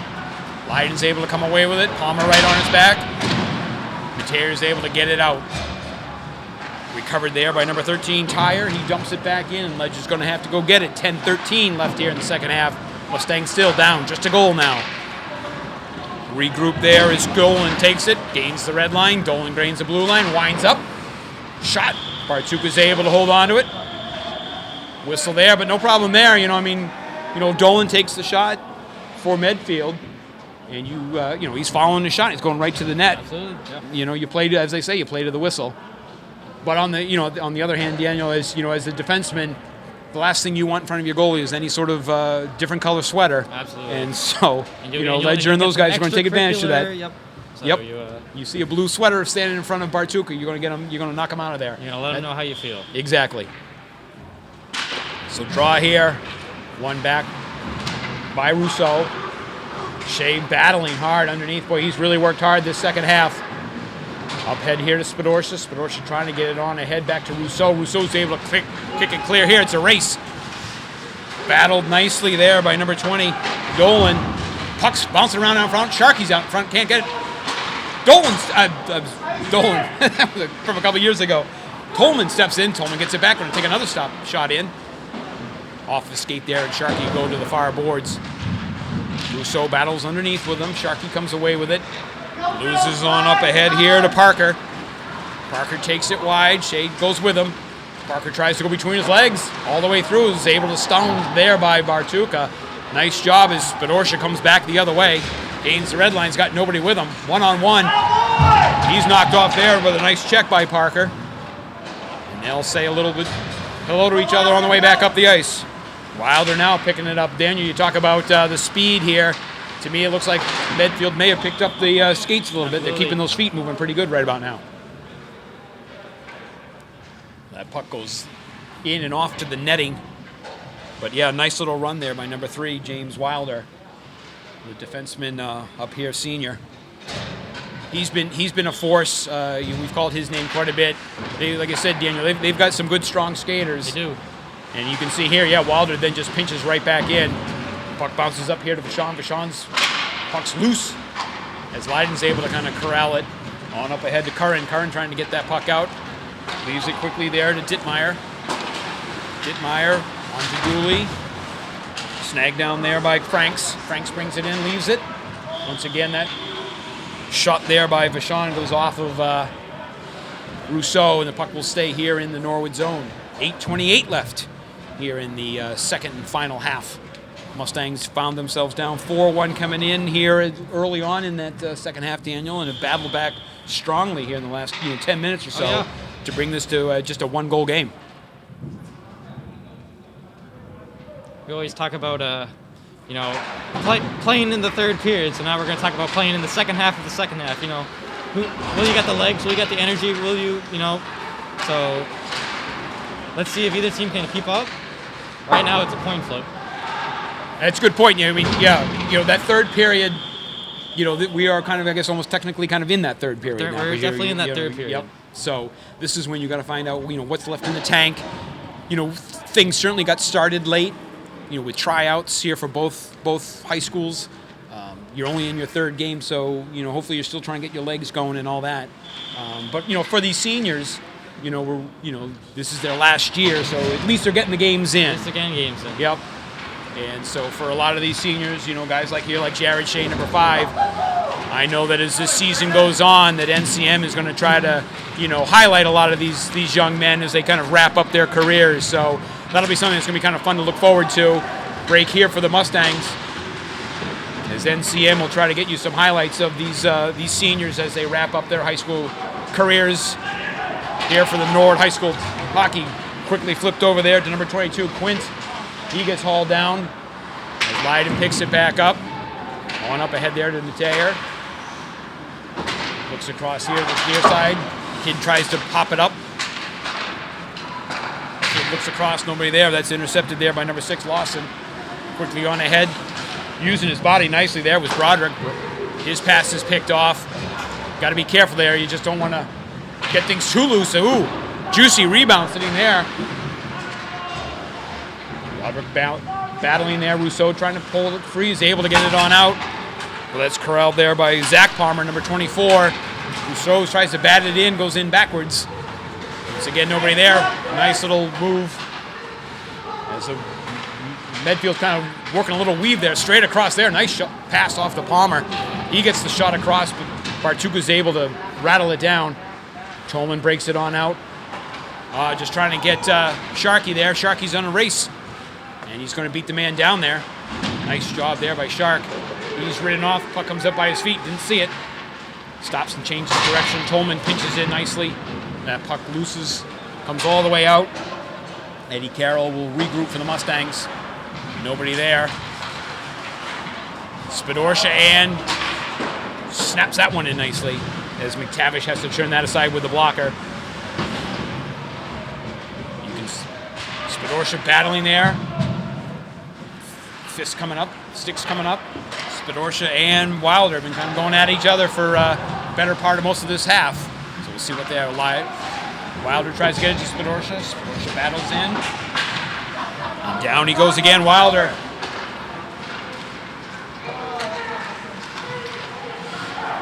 Leiden's able to come away with it. Palmer right on his back. Mateer's able to get it out. Recovered there by number 13, Tyre. He dumps it back in, and Ledger's going to have to go get it. 10-13 left here in the second half. Mustangs still down, just a goal now. Regroup there as Dolan takes it, gains the red line. Dolan gains the blue line, winds up. Shot. Bartuka's able to hold on to it. Whistle there, but no problem there. Dolan takes the shot for Medfield, and he's following the shot. It's going right to the net. Absolutely. Yeah. You play, as they say, you play to the whistle. But on the other hand, Daniel, as a defenseman, the last thing you want in front of your goalie is any sort of different color sweater. Absolutely. And so, Ledger and those guys are going to take advantage of that. Yep. So yep. You see a blue sweater standing in front of Bartuka, you're going to knock him out of there. You're going to let him know how you feel. Exactly. So draw here. One back by Rousseau. Shea battling hard underneath. Boy, he's really worked hard this second half. Up head here to Spidorsha. Spidorsha trying to get it on ahead back to Rousseau. Rousseau's able to kick it clear here. It's a race. Battled nicely there by number 20, Dolan. Puck's bouncing around out front. Sharkey's out in front. Can't get it. Dolan. That was from a couple years ago. Tolman steps in. Tolman gets it back. Going to take another shot in. Off the skate there, and Sharkey go to the far boards. Rousseau battles underneath with him. Sharkey comes away with it. Loses on up ahead here to Parker. Parker takes it wide. Shea goes with him. Parker tries to go between his legs all the way through. Is able to stone there by Bartuka. Nice job as Spidorsha comes back the other way. Gains the red line's got nobody with him. One-on-one. He's knocked off there with a nice check by Parker. And they'll say a little bit hello to each other on the way back up the ice. Wilder now picking it up. Daniel, you talk about the speed here. To me, it looks like Medfield may have picked up the skates a little bit. They're keeping those feet moving pretty good right about now. That puck goes in and off to the netting. But yeah, nice little run there by number 3, James Wilder, the defenseman up here, senior. He's been a force. We've called his name quite a bit. Like I said, Daniel, they've got some good, strong skaters. They do. And you can see here, yeah, Wilder then just pinches right back in. Puck bounces up here to Vachon. Vachon's puck's loose as Leiden's able to kind of corral it. On up ahead to Curran. Curran trying to get that puck out. Leaves it quickly there to Dittmeyer. Dittmeyer on to Dooley. Snagged down there by Franks. Franks brings it in, leaves it. Once again, that shot there by Vachon goes off of Rousseau, and the puck will stay here in the Norwood zone. 8:28 left here in the second and final half. Mustangs found themselves down 4-1 coming in here early on in that second half, Daniel, and have battled back strongly here in the last 10 minutes or so to bring this to just a 1-goal game. We always talk about, playing in the third period, so now we're going to talk about playing in the second half of the second half. Will you got the legs? Will you got the energy? Will you, So let's see if either team can keep up. Right now, it's a coin flip. That's a good point. That third period, we are kind of, I guess, almost technically kind of in that third period now. We're definitely in that third period. Yep. So this is when you got to find out, what's left in the tank. Things certainly got started late, with tryouts here for both high schools. You're only in your third game, so, hopefully you're still trying to get your legs going and all that. But, for these seniors, this is their last year, so at least they're getting the games in. They're getting games in. Yep. And so for a lot of these seniors, guys like Jared Shea, number 5, I know that as this season goes on, that NCM is going to try to, highlight a lot of these young men as they kind of wrap up their careers. So that'll be something that's going to be kind of fun to look forward to. Break here for the Mustangs, as NCM will try to get you some highlights of these seniors as they wrap up their high school careers. Here for the Norwood High School hockey, quickly flipped over there to number 22, Quint. He gets hauled down as Leiden picks it back up. On up ahead there to Natayer. Looks across here to the near side. Kid tries to pop it up. Kid looks across, nobody there. That's intercepted there by number 6, Lawson. Quickly on ahead. Using his body nicely there was Broderick. His pass is picked off. Got to be careful there. You just don't want to get things too loose. Ooh, juicy rebound sitting there. Broderick battling there. Rousseau trying to pull it free. He's able to get it on out. Well, that's corralled there by Zach Palmer, number 24. Rousseau tries to bat it in, goes in backwards. Once again, nobody there. Nice little move. As Medfield kind of working a little weave there, straight across there. Nice shot, pass off to Palmer. He gets the shot across, but Bartuka's able to rattle it down. Tolman breaks it on out. Just trying to get Sharkey there. Sharkey's on a race. And he's going to beat the man down there. Nice job there by Shark. He's ridden off. Puck comes up by his feet. Didn't see it. Stops and changes direction. Tolman pinches in nicely. That puck looses. Comes all the way out. Eddie Carroll will regroup for the Mustangs. Nobody there. Spidorsha and snaps that one in nicely as McTavish has to turn that aside with the blocker. Spidorsha battling there. Fists coming up, sticks coming up. Spidorsha and Wilder have been kind of going at each other for better part of most of this half. So we'll see what they are like. Wilder tries to get it to Spidorsha. Spidorsha battles in. And down he goes again, Wilder.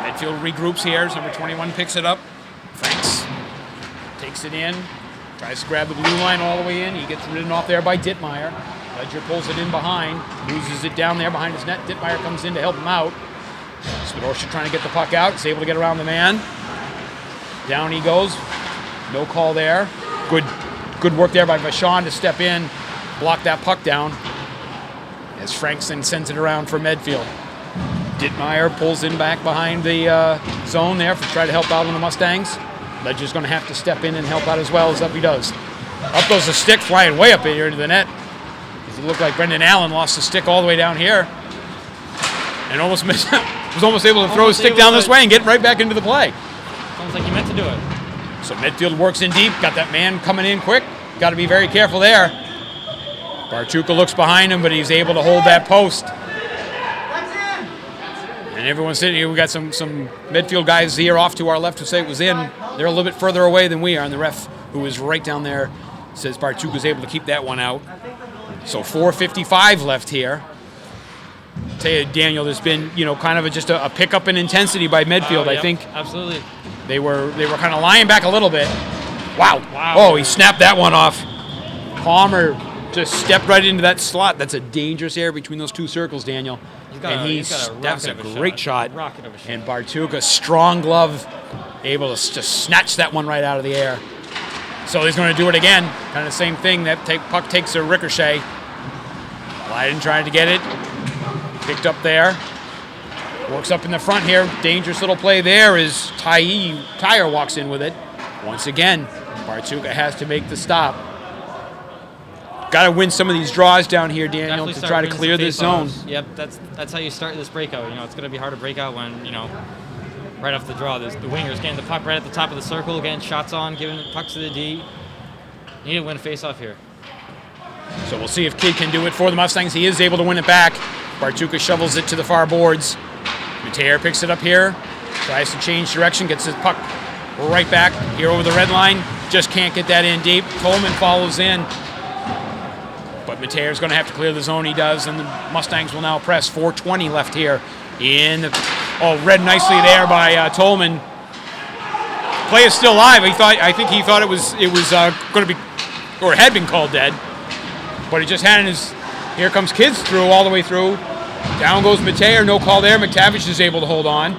Medfield regroups here. Number 21 picks it up. Franks takes it in. Tries to grab the blue line all the way in. He gets ridden off there by Dittmeyer. Ledger pulls it in behind. Loses it down there behind his net. Dittmeyer comes in to help him out. Spidorsha trying to get the puck out. He's able to get around the man. Down he goes. No call there. Good work there by Vachon to step in. Block that puck down. as Frankson sends it around for Medfield. Dittmeyer pulls in back behind the zone there to try to help out on the Mustangs. Ledger's going to have to step in and help out as well, as up he does. Up goes the stick, flying way up in here into the net. It looked like Brendan Allen lost the stick all the way down here. And almost missed, was almost able to throw a stick down this way and get right back into the play. Sounds like he meant to do it. So Medfield works in deep, got that man coming in quick. Got to be very careful there. Bartuka looks behind him, but he's able to hold that post. And everyone's sitting here. We got some Medfield guys here off to our left who say it was in. They're a little bit further away than we are, and the ref, who is right down there, says Bartuka's able to keep that one out. So 4:55 left here. Tell you, Daniel, there's been kind of just a pickup in intensity by Medfield. Yep, I think absolutely. they were kind of lying back a little bit. Wow! Wow! Oh, he snapped that one off. Palmer just stepped right into that slot. That's a dangerous area between those two circles, Daniel. That's a great shot. Rocket of a shot. And Bartuka, strong glove, able to just snatch that one right out of the air. So he's going to do it again. Kind of the same thing. That puck takes a ricochet. Leiden trying to get it. Picked up there. Works up in the front here. Dangerous little play there as Tyre walks in with it. Once again, Bartuka has to make the stop. Got to win some of these draws down here, Daniel, to try to clear this zone. Yep, that's how you start this breakout. It's going to be hard to break out when, right off the draw, the wingers getting the puck right at the top of the circle, getting shots on, giving the puck to the D. You need to win a face-off here. So we'll see if Kidd can do it for the Mustangs. He is able to win it back. Bartuka shovels it to the far boards. Mateer picks it up here, tries to change direction, gets his puck right back here over the red line. Just can't get that in deep. Coleman follows in. But Mateer's going to have to clear the zone. He does, and the Mustangs will now press. 4:20 left here. Read nicely there by Tolman. Play is still live. I think he thought it was going to be, or had been called dead. But he just had his. Here comes Kids through all the way through. Down goes Mateer. No call there. McTavish is able to hold on.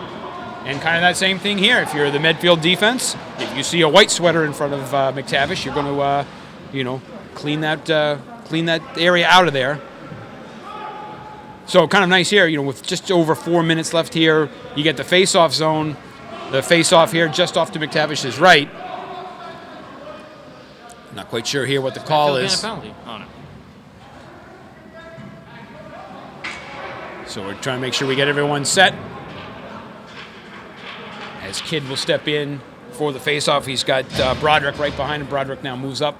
And kind of that same thing here. If you're the Medfield defense, if you see a white sweater in front of McTavish, you're going to, clean that area out of there. So kind of nice here, with just over 4 minutes left here. You get the face-off zone. The face-off here just off to McTavish's right. Not quite sure here what the call is. Penalty on it. So we're trying to make sure we get everyone set. As Kidd will step in for the face-off. He's got Broderick right behind him. Broderick now moves up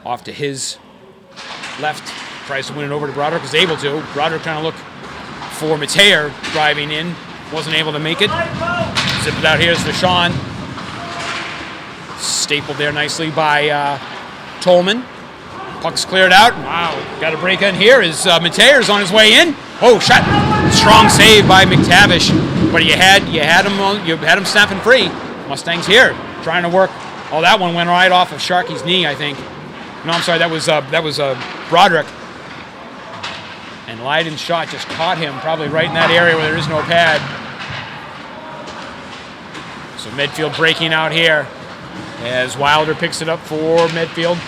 off to his left. Tries to win it over to Broderick. Is able to. Broderick trying to look for Mateer driving in. Wasn't able to make it. Zip it out here is Deshaun. Stapled there nicely by Tolman. Puck's cleared out. Wow. Got a break in here as Mateer's on his way in. Oh, shot. Strong save by McTavish. But you had him snapping free. Mustangs here trying to work. Oh, that one went right off of Sharkey's knee, I think. No, I'm sorry. That was Broderick. And Leiden's shot just caught him probably right in that area where there is no pad. So Medfield breaking out here as Wilder picks it up for Medfield.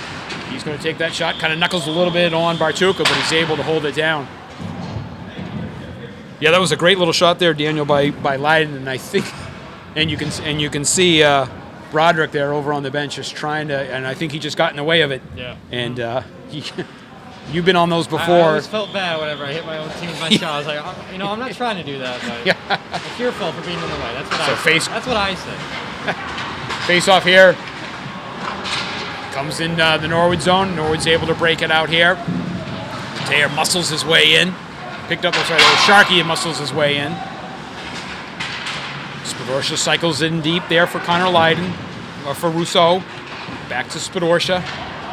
He's going to take that shot. Kind of knuckles a little bit on Bartuka, but he's able to hold it down. Yeah, that was a great little shot there, Daniel, by Leiden, and I think, and you can see Broderick there over on the bench just trying to, and I think he just got in the way of it. Yeah. And you've been on those before. I always felt bad whenever I hit my own team with my shot. I was like, I'm not trying to do that, but it's your fault for being in the way. That's what I say. Face off here. Comes in the Norwood zone. Norwood's able to break it out here. Taylor muscles his way in. Picked up, Sharkey muscles his way in. Spadorcia cycles in deep there for Connor Leiden, or for Rousseau. Back to Spadorcia.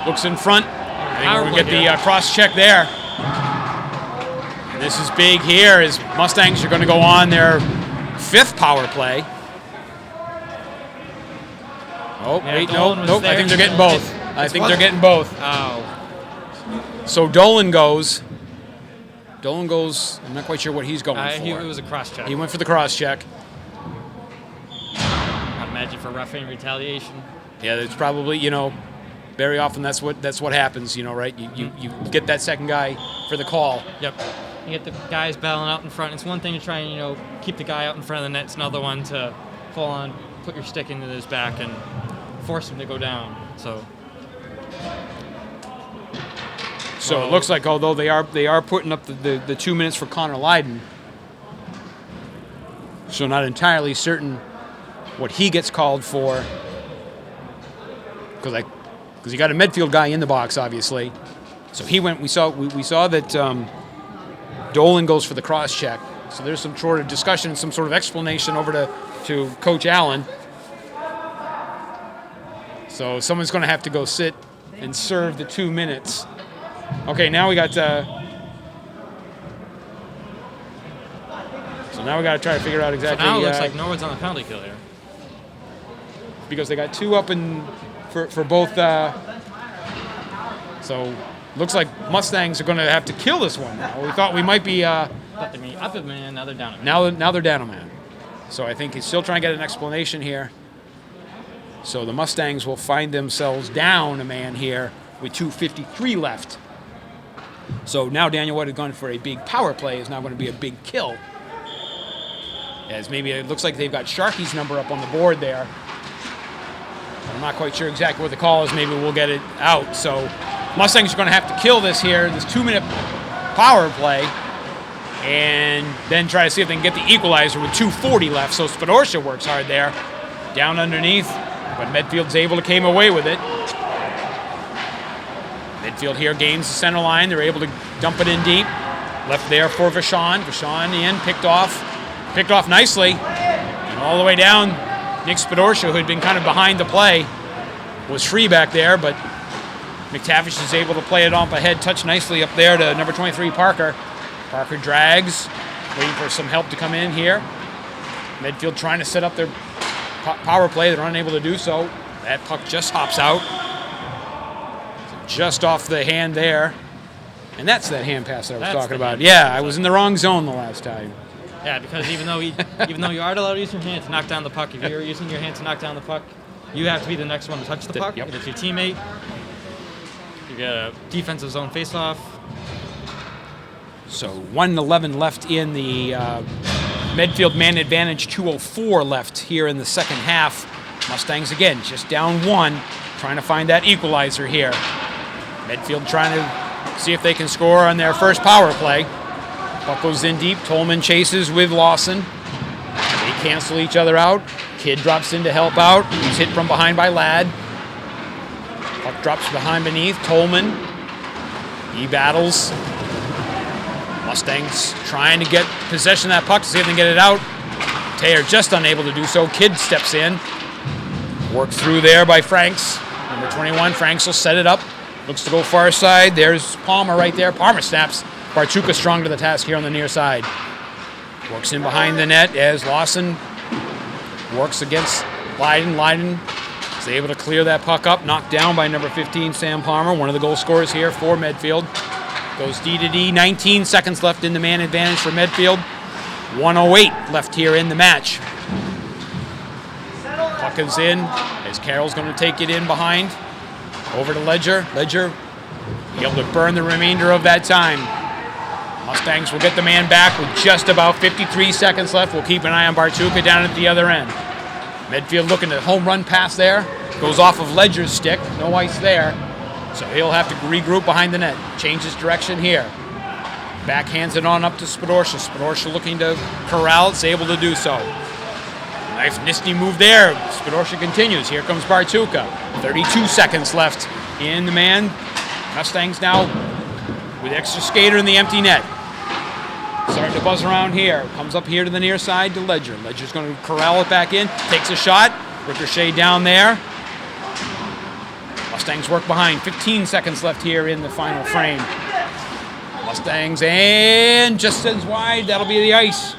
Looks in front. I think we get the cross check there. And this is big here as Mustangs are going to go on their 5th power play. Oh, yeah, wait, nope. I think they're getting both. They're getting both. Oh. So Dolan goes. I'm not quite sure what he's going for. It was a cross check. He went for the cross check. I'd imagine for roughing retaliation. Yeah, it's probably, very often that's what happens, right? You get that second guy for the call. Yep. You get the guys battling out in front. It's one thing to try and keep the guy out in front of the net. It's another one to full on put your stick into his back and force him to go down. So it looks like although they are putting up the 2 minutes for Connor Lydon, so not entirely certain what he gets called for, because you got a Medfield guy in the box, obviously. So he went. We saw that Dolan goes for the cross check. So there's some sort of discussion, some sort of explanation over to Coach Allen. So someone's going to have to go sit and serve the 2 minutes. Okay, now we got. So now we got to try to figure out exactly. So now it looks like Norwood's on the penalty kill here. Because they got two up for both. So looks like Mustangs are going to have to kill this one now. We thought we might be. Thought they'd be up a man. Now they're down a man. Now they're down a man. So I think he's still trying to get an explanation here. So the Mustangs will find themselves down a man here with 2:53 left. So now Daniel White had gone for a big power play is now going to be a big kill. As maybe it looks like they've got Sharkey's number up on the board there. I'm not quite sure exactly what the call is. Maybe we'll get it out. So Mustangs are going to have to kill this here, this 2-minute power play, and then try to see if they can get the equalizer with 2:40 left. So Spadorcia works hard there, down underneath, but Medfield's able to came away with it. Medfield here gains the center line. They're able to dump it in deep. Left there for Vachon. Vachon in, picked off nicely. And all the way down, Nick Spadorcia, who had been kind of behind the play, was free back there, but McTavish is able to play it off ahead, touch nicely up there to number 23, Parker. Parker drags, waiting for some help to come in here. Medfield trying to set up their power play. They're unable to do so. That puck just hops out. Just off the hand there. And that's that hand pass that I was talking about. Yeah, I was in the wrong zone the last time. Yeah, because even though you aren't allowed to use your hand to knock down the puck, if you're using your hand to knock down the puck, you have to be the next one to touch the puck. Yep. If it's your teammate, you get a defensive zone faceoff. So 1:11 left in the Medfield man advantage, 2:04 left here in the second half. Mustangs again just down one, trying to find that equalizer here. Medfield trying to see if they can score on their first power play. Puck goes in deep. Tolman chases with Lawson. They cancel each other out. Kidd drops in to help out. He's hit from behind by Ladd. Puck drops beneath. Tolman. He battles. Mustangs trying to get possession of that puck to see if they can get it out. Taylor just unable to do so. Kidd steps in. Worked through there by Franks. Number 21, Franks will set it up. Looks to go far side. There's Palmer right there. Palmer snaps. Bartuka strong to the task here on the near side. Works in behind the net as Lawson works against Lydon. Lydon is able to clear that puck up. Knocked down by number 15, Sam Palmer, one of the goal scorers here for Medfield. Goes D to D. 19 seconds left in the man advantage for Medfield. 1:08 left here in the match. Puck is in as Carroll's going to take it in behind. Over to Ledger. Ledger be able to burn the remainder of that time. Mustangs will get the man back with just about 53 seconds left. We'll keep an eye on Bartuka down at the other end. Medfield looking at home run pass there. Goes off of Ledger's stick. No ice there. So he'll have to regroup behind the net. Changes direction here. Backhands it on up to Spadorcia. Spadorcia looking to corral. It's able to do so. Nice nisty move there. Spadorcia continues. Here comes Bartuka. 32 seconds left in the man. Mustangs now with extra skater in the empty net. Starting to buzz around here. Comes up here to the near side to Ledger. Ledger's going to corral it back in. Takes a shot. Ricochet down there. Mustangs work behind. 15 seconds left here in the final frame. Mustangs and just sends wide. That'll be the ice.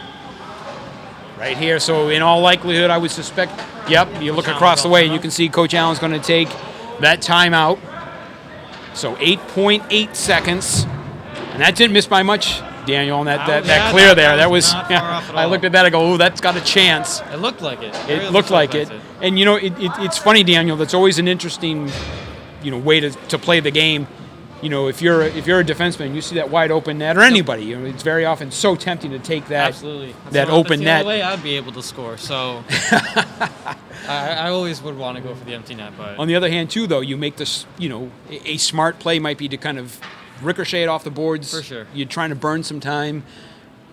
Right here, so in all likelihood, I would suspect, yep, you look across the way and you can see Coach Allen's going to take that timeout. So 8.8 seconds. And that didn't miss by much, Daniel, on that clear there. That was I looked at that, I go, oh, that's got a chance. It looked like it. It looked like it. And, it's funny, Daniel, that's always an interesting, way to play the game. If you're a defenseman, you see that wide open net, or anybody, it's very often so tempting to take that Absolutely. that open net. That's the only way I'd be able to score. So I always would want to go for the empty net. But on the other hand, too, though, you make this, a smart play might be to kind of ricochet it off the boards. For sure. You're trying to burn some time.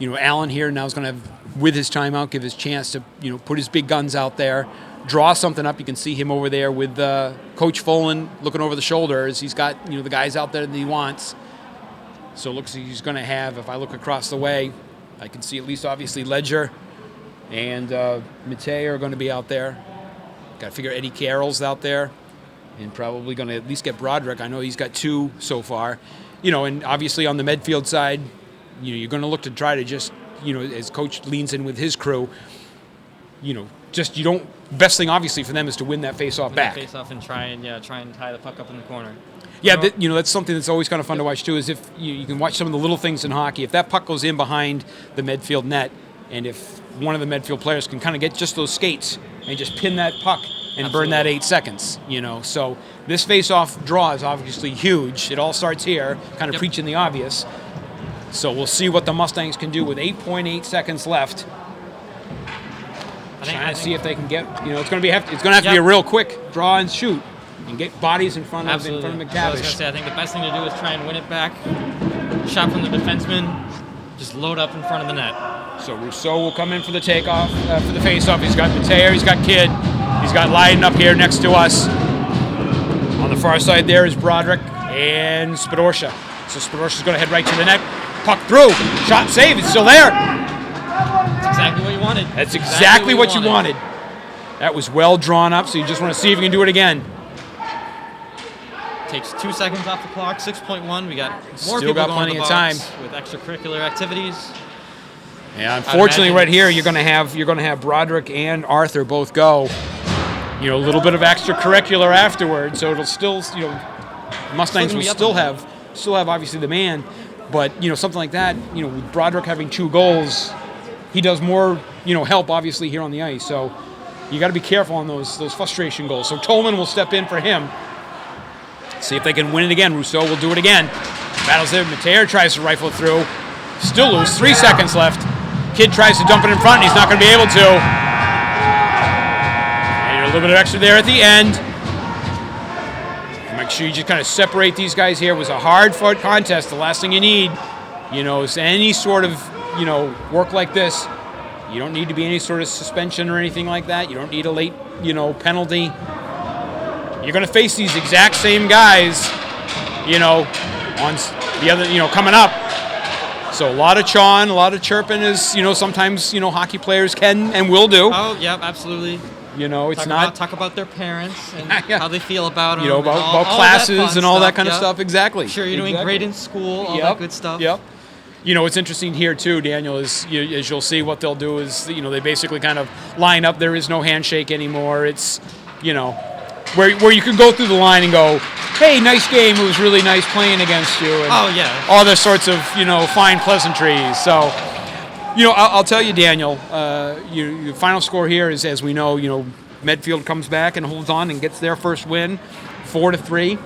Allen here now is going to have, with his timeout, give his chance to, put his big guns out there, draw something up. You can see him over there with Coach Folan looking over the shoulder as he's got, the guys out there that he wants. So it looks like he's going to have, if I look across the way, I can see at least obviously Ledger and Matei are going to be out there. Got to figure Eddie Carroll's out there and probably going to at least get Broderick. I know he's got 2 so far. And obviously on the Medfield side, you're going to look to try to just, as Coach leans in with his crew, best thing obviously for them is to win that face-off back. Face off and try and tie the puck up in the corner. Yeah, that's something that's always kind of fun to watch too. Is if you can watch some of the little things in hockey. If that puck goes in behind the Medfield net, and if one of the Medfield players can kind of get just those skates and just pin that puck and burn that 8 seconds, So this face-off draw is obviously huge. It all starts here, kind of preaching the obvious. So we'll see what the Mustangs can do with 8.8 seconds left. Trying to see if they can get, it's going to have to be a real quick draw and shoot and get bodies in front of McTavish. I was going to say, I think the best thing to do is try and win it back. Shot from the defenseman, just load up in front of the net. So Rousseau will come in for the takeoff, for the face-off. He's got Mateo, he's got Kidd, he's got Lydon up here next to us. On the far side there is Broderick and Spadorsha. So Spadorsha's going to head right to the net. Puck through, shot save, it's still there. That's exactly what you wanted. That's exactly what you wanted. That was well drawn up, so you just want to see if you can do it again. Takes 2 seconds off the clock, 6.1. We got more Still people got going plenty to the of box time with extracurricular activities. Yeah, unfortunately, right here you're going to have Broderick and Arthur both go. A little bit of extracurricular afterwards, so it'll still, Mustangs will still have obviously the man, but something like that, with Broderick having 2 goals, he does more, help obviously here on the ice. So you got to be careful on those frustration goals. So Tolman will step in for him. See if they can win it again. Rousseau will do it again. Battles there. Mateo tries to rifle it through. Still loose. 3 seconds left. Kidd tries to dump it in front, and he's not going to be able to. And a little bit of extra there at the end. Make sure you just kind of separate these guys here. It was a hard-fought contest. The last thing you need, is any sort of, work like this. You don't need to be any sort of suspension or anything like that. You don't need a late, penalty. You're going to face these exact same guys, on the other, coming up. So a lot of chawing, a lot of chirping is, sometimes, hockey players can and will do. Oh, yeah, absolutely. It's talk about their parents and how they feel about them. About classes and all that kind of stuff. Exactly. Sure, you're doing great in school, all that good stuff. Yep. What's interesting here too, Daniel, is as you'll see, what they'll do is, they basically kind of line up. There is no handshake anymore. It's, where you can go through the line and go, hey, nice game. It was really nice playing against you. And all those sorts of, fine pleasantries. So, I'll tell you, Daniel, the final score here is, as we know, Medfield comes back and holds on and gets their first win, 4-3.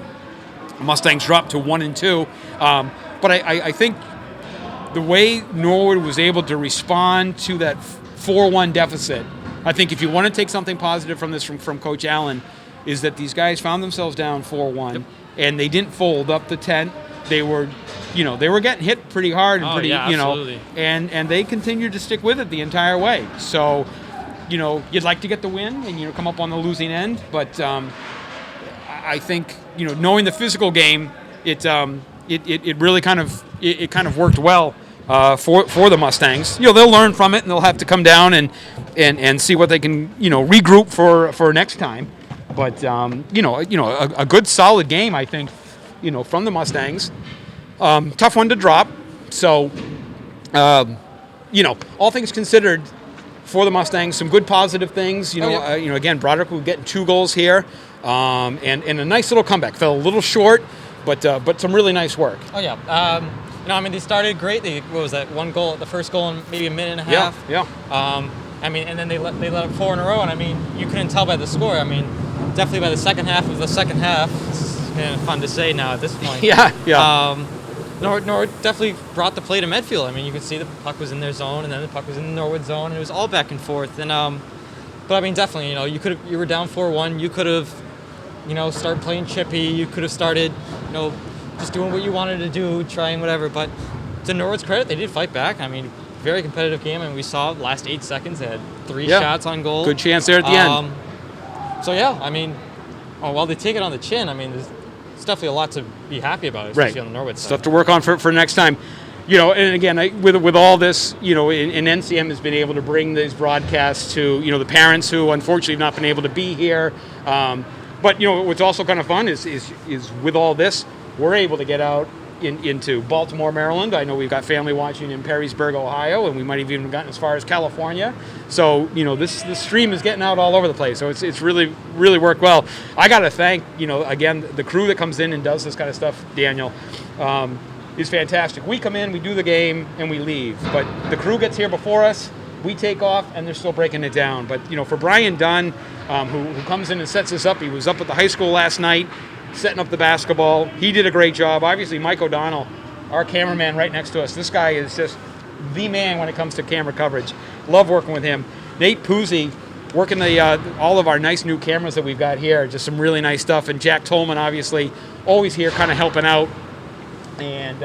Mustangs drop to 1-2. But I think the way Norwood was able to respond to that 4-1 deficit, I think if you want to take something positive from this from Coach Allen, is that these guys found themselves down 4-1, and they didn't fold up the tent. They were, they were getting hit pretty hard and and they continued to stick with it the entire way. So, you'd like to get the win and come up on the losing end, but I think knowing the physical game, it really kind of worked well for the Mustangs. They'll learn from it and they'll have to come down and see what they can regroup for next time. But a good solid game, I think, from the Mustangs. Tough one to drop. So, all things considered, for the Mustangs, some good positive things. Again, Broderick will get 2 goals here, and a nice little comeback. Fell a little short, but some really nice work. Oh yeah. They started great. What was that? 1 goal, the first goal in maybe a minute and a half. Yeah. And then they let up 4 in a row, and you couldn't tell by the score. Definitely by the second half of the second half, it's fun to say now at this point. Yeah. Norwood definitely brought the play to Medfield. I mean, you could see the puck was in their zone, and then the puck was in the Norwood zone, and it was all back and forth. And but I mean, definitely, you were down 4-1. You could have, started playing chippy. You could have started, just doing what you wanted to do, trying whatever. But to Norwood's credit, they did fight back. I mean, very competitive game, and we saw the last 8 seconds, they had 3 shots on goal. Good chance there at the end. So yeah, I mean, while they take it on the chin, I mean, it's definitely a lot to be happy about, especially on the Norwood side. Stuff to work on for next time. And again, with all this, and NCM has been able to bring these broadcasts to, the parents who unfortunately have not been able to be here. But, what's also kind of fun is with all this, we're able to get out into Baltimore, Maryland. I know we've got family watching in Perrysburg, Ohio, and we might have even gotten as far as California. So, this stream is getting out all over the place. So it's really, really worked well. I got to thank, again, the crew that comes in and does this kind of stuff, Daniel, is fantastic. We come in, we do the game, and we leave. But the crew gets here before us, we take off, and they're still breaking it down. But, for Brian Dunn, who comes in and sets us up, he was up at the high school last night, setting up the basketball. He did a great job. Obviously, Mike O'Donnell, our cameraman right next to us. This guy is just the man when it comes to camera coverage. Love working with him. Nate Puzzi, working all of our nice new cameras that we've got here. Just some really nice stuff. And Jack Tolman, obviously, always here kind of helping out. And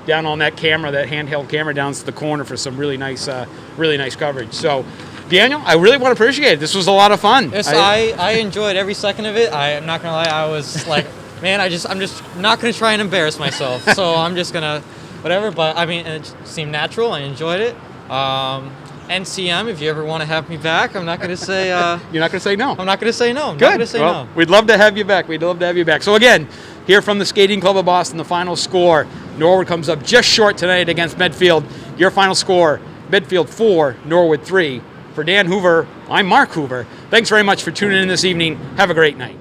down on that camera, that handheld camera down to the corner for some really nice coverage. So, Daniel, I really want to appreciate it. This was a lot of fun. Yes, I enjoyed every second of it. I'm not gonna lie, I was like, man, I'm just not gonna try and embarrass myself. So I'm just gonna whatever. But I mean, it seemed natural. I enjoyed it. NCM, if you ever want to have me back, I'm not gonna say. You're not gonna say no. I'm not gonna say no. I'm Good. not gonna say no. We'd love to have you back. So again, here from the Skating Club of Boston, the final score: Norwood comes up just short tonight against Medfield. Your final score: Medfield 4, Norwood 3. For Dan Hoover, I'm Mark Hoover. Thanks very much for tuning in this evening. Have a great night.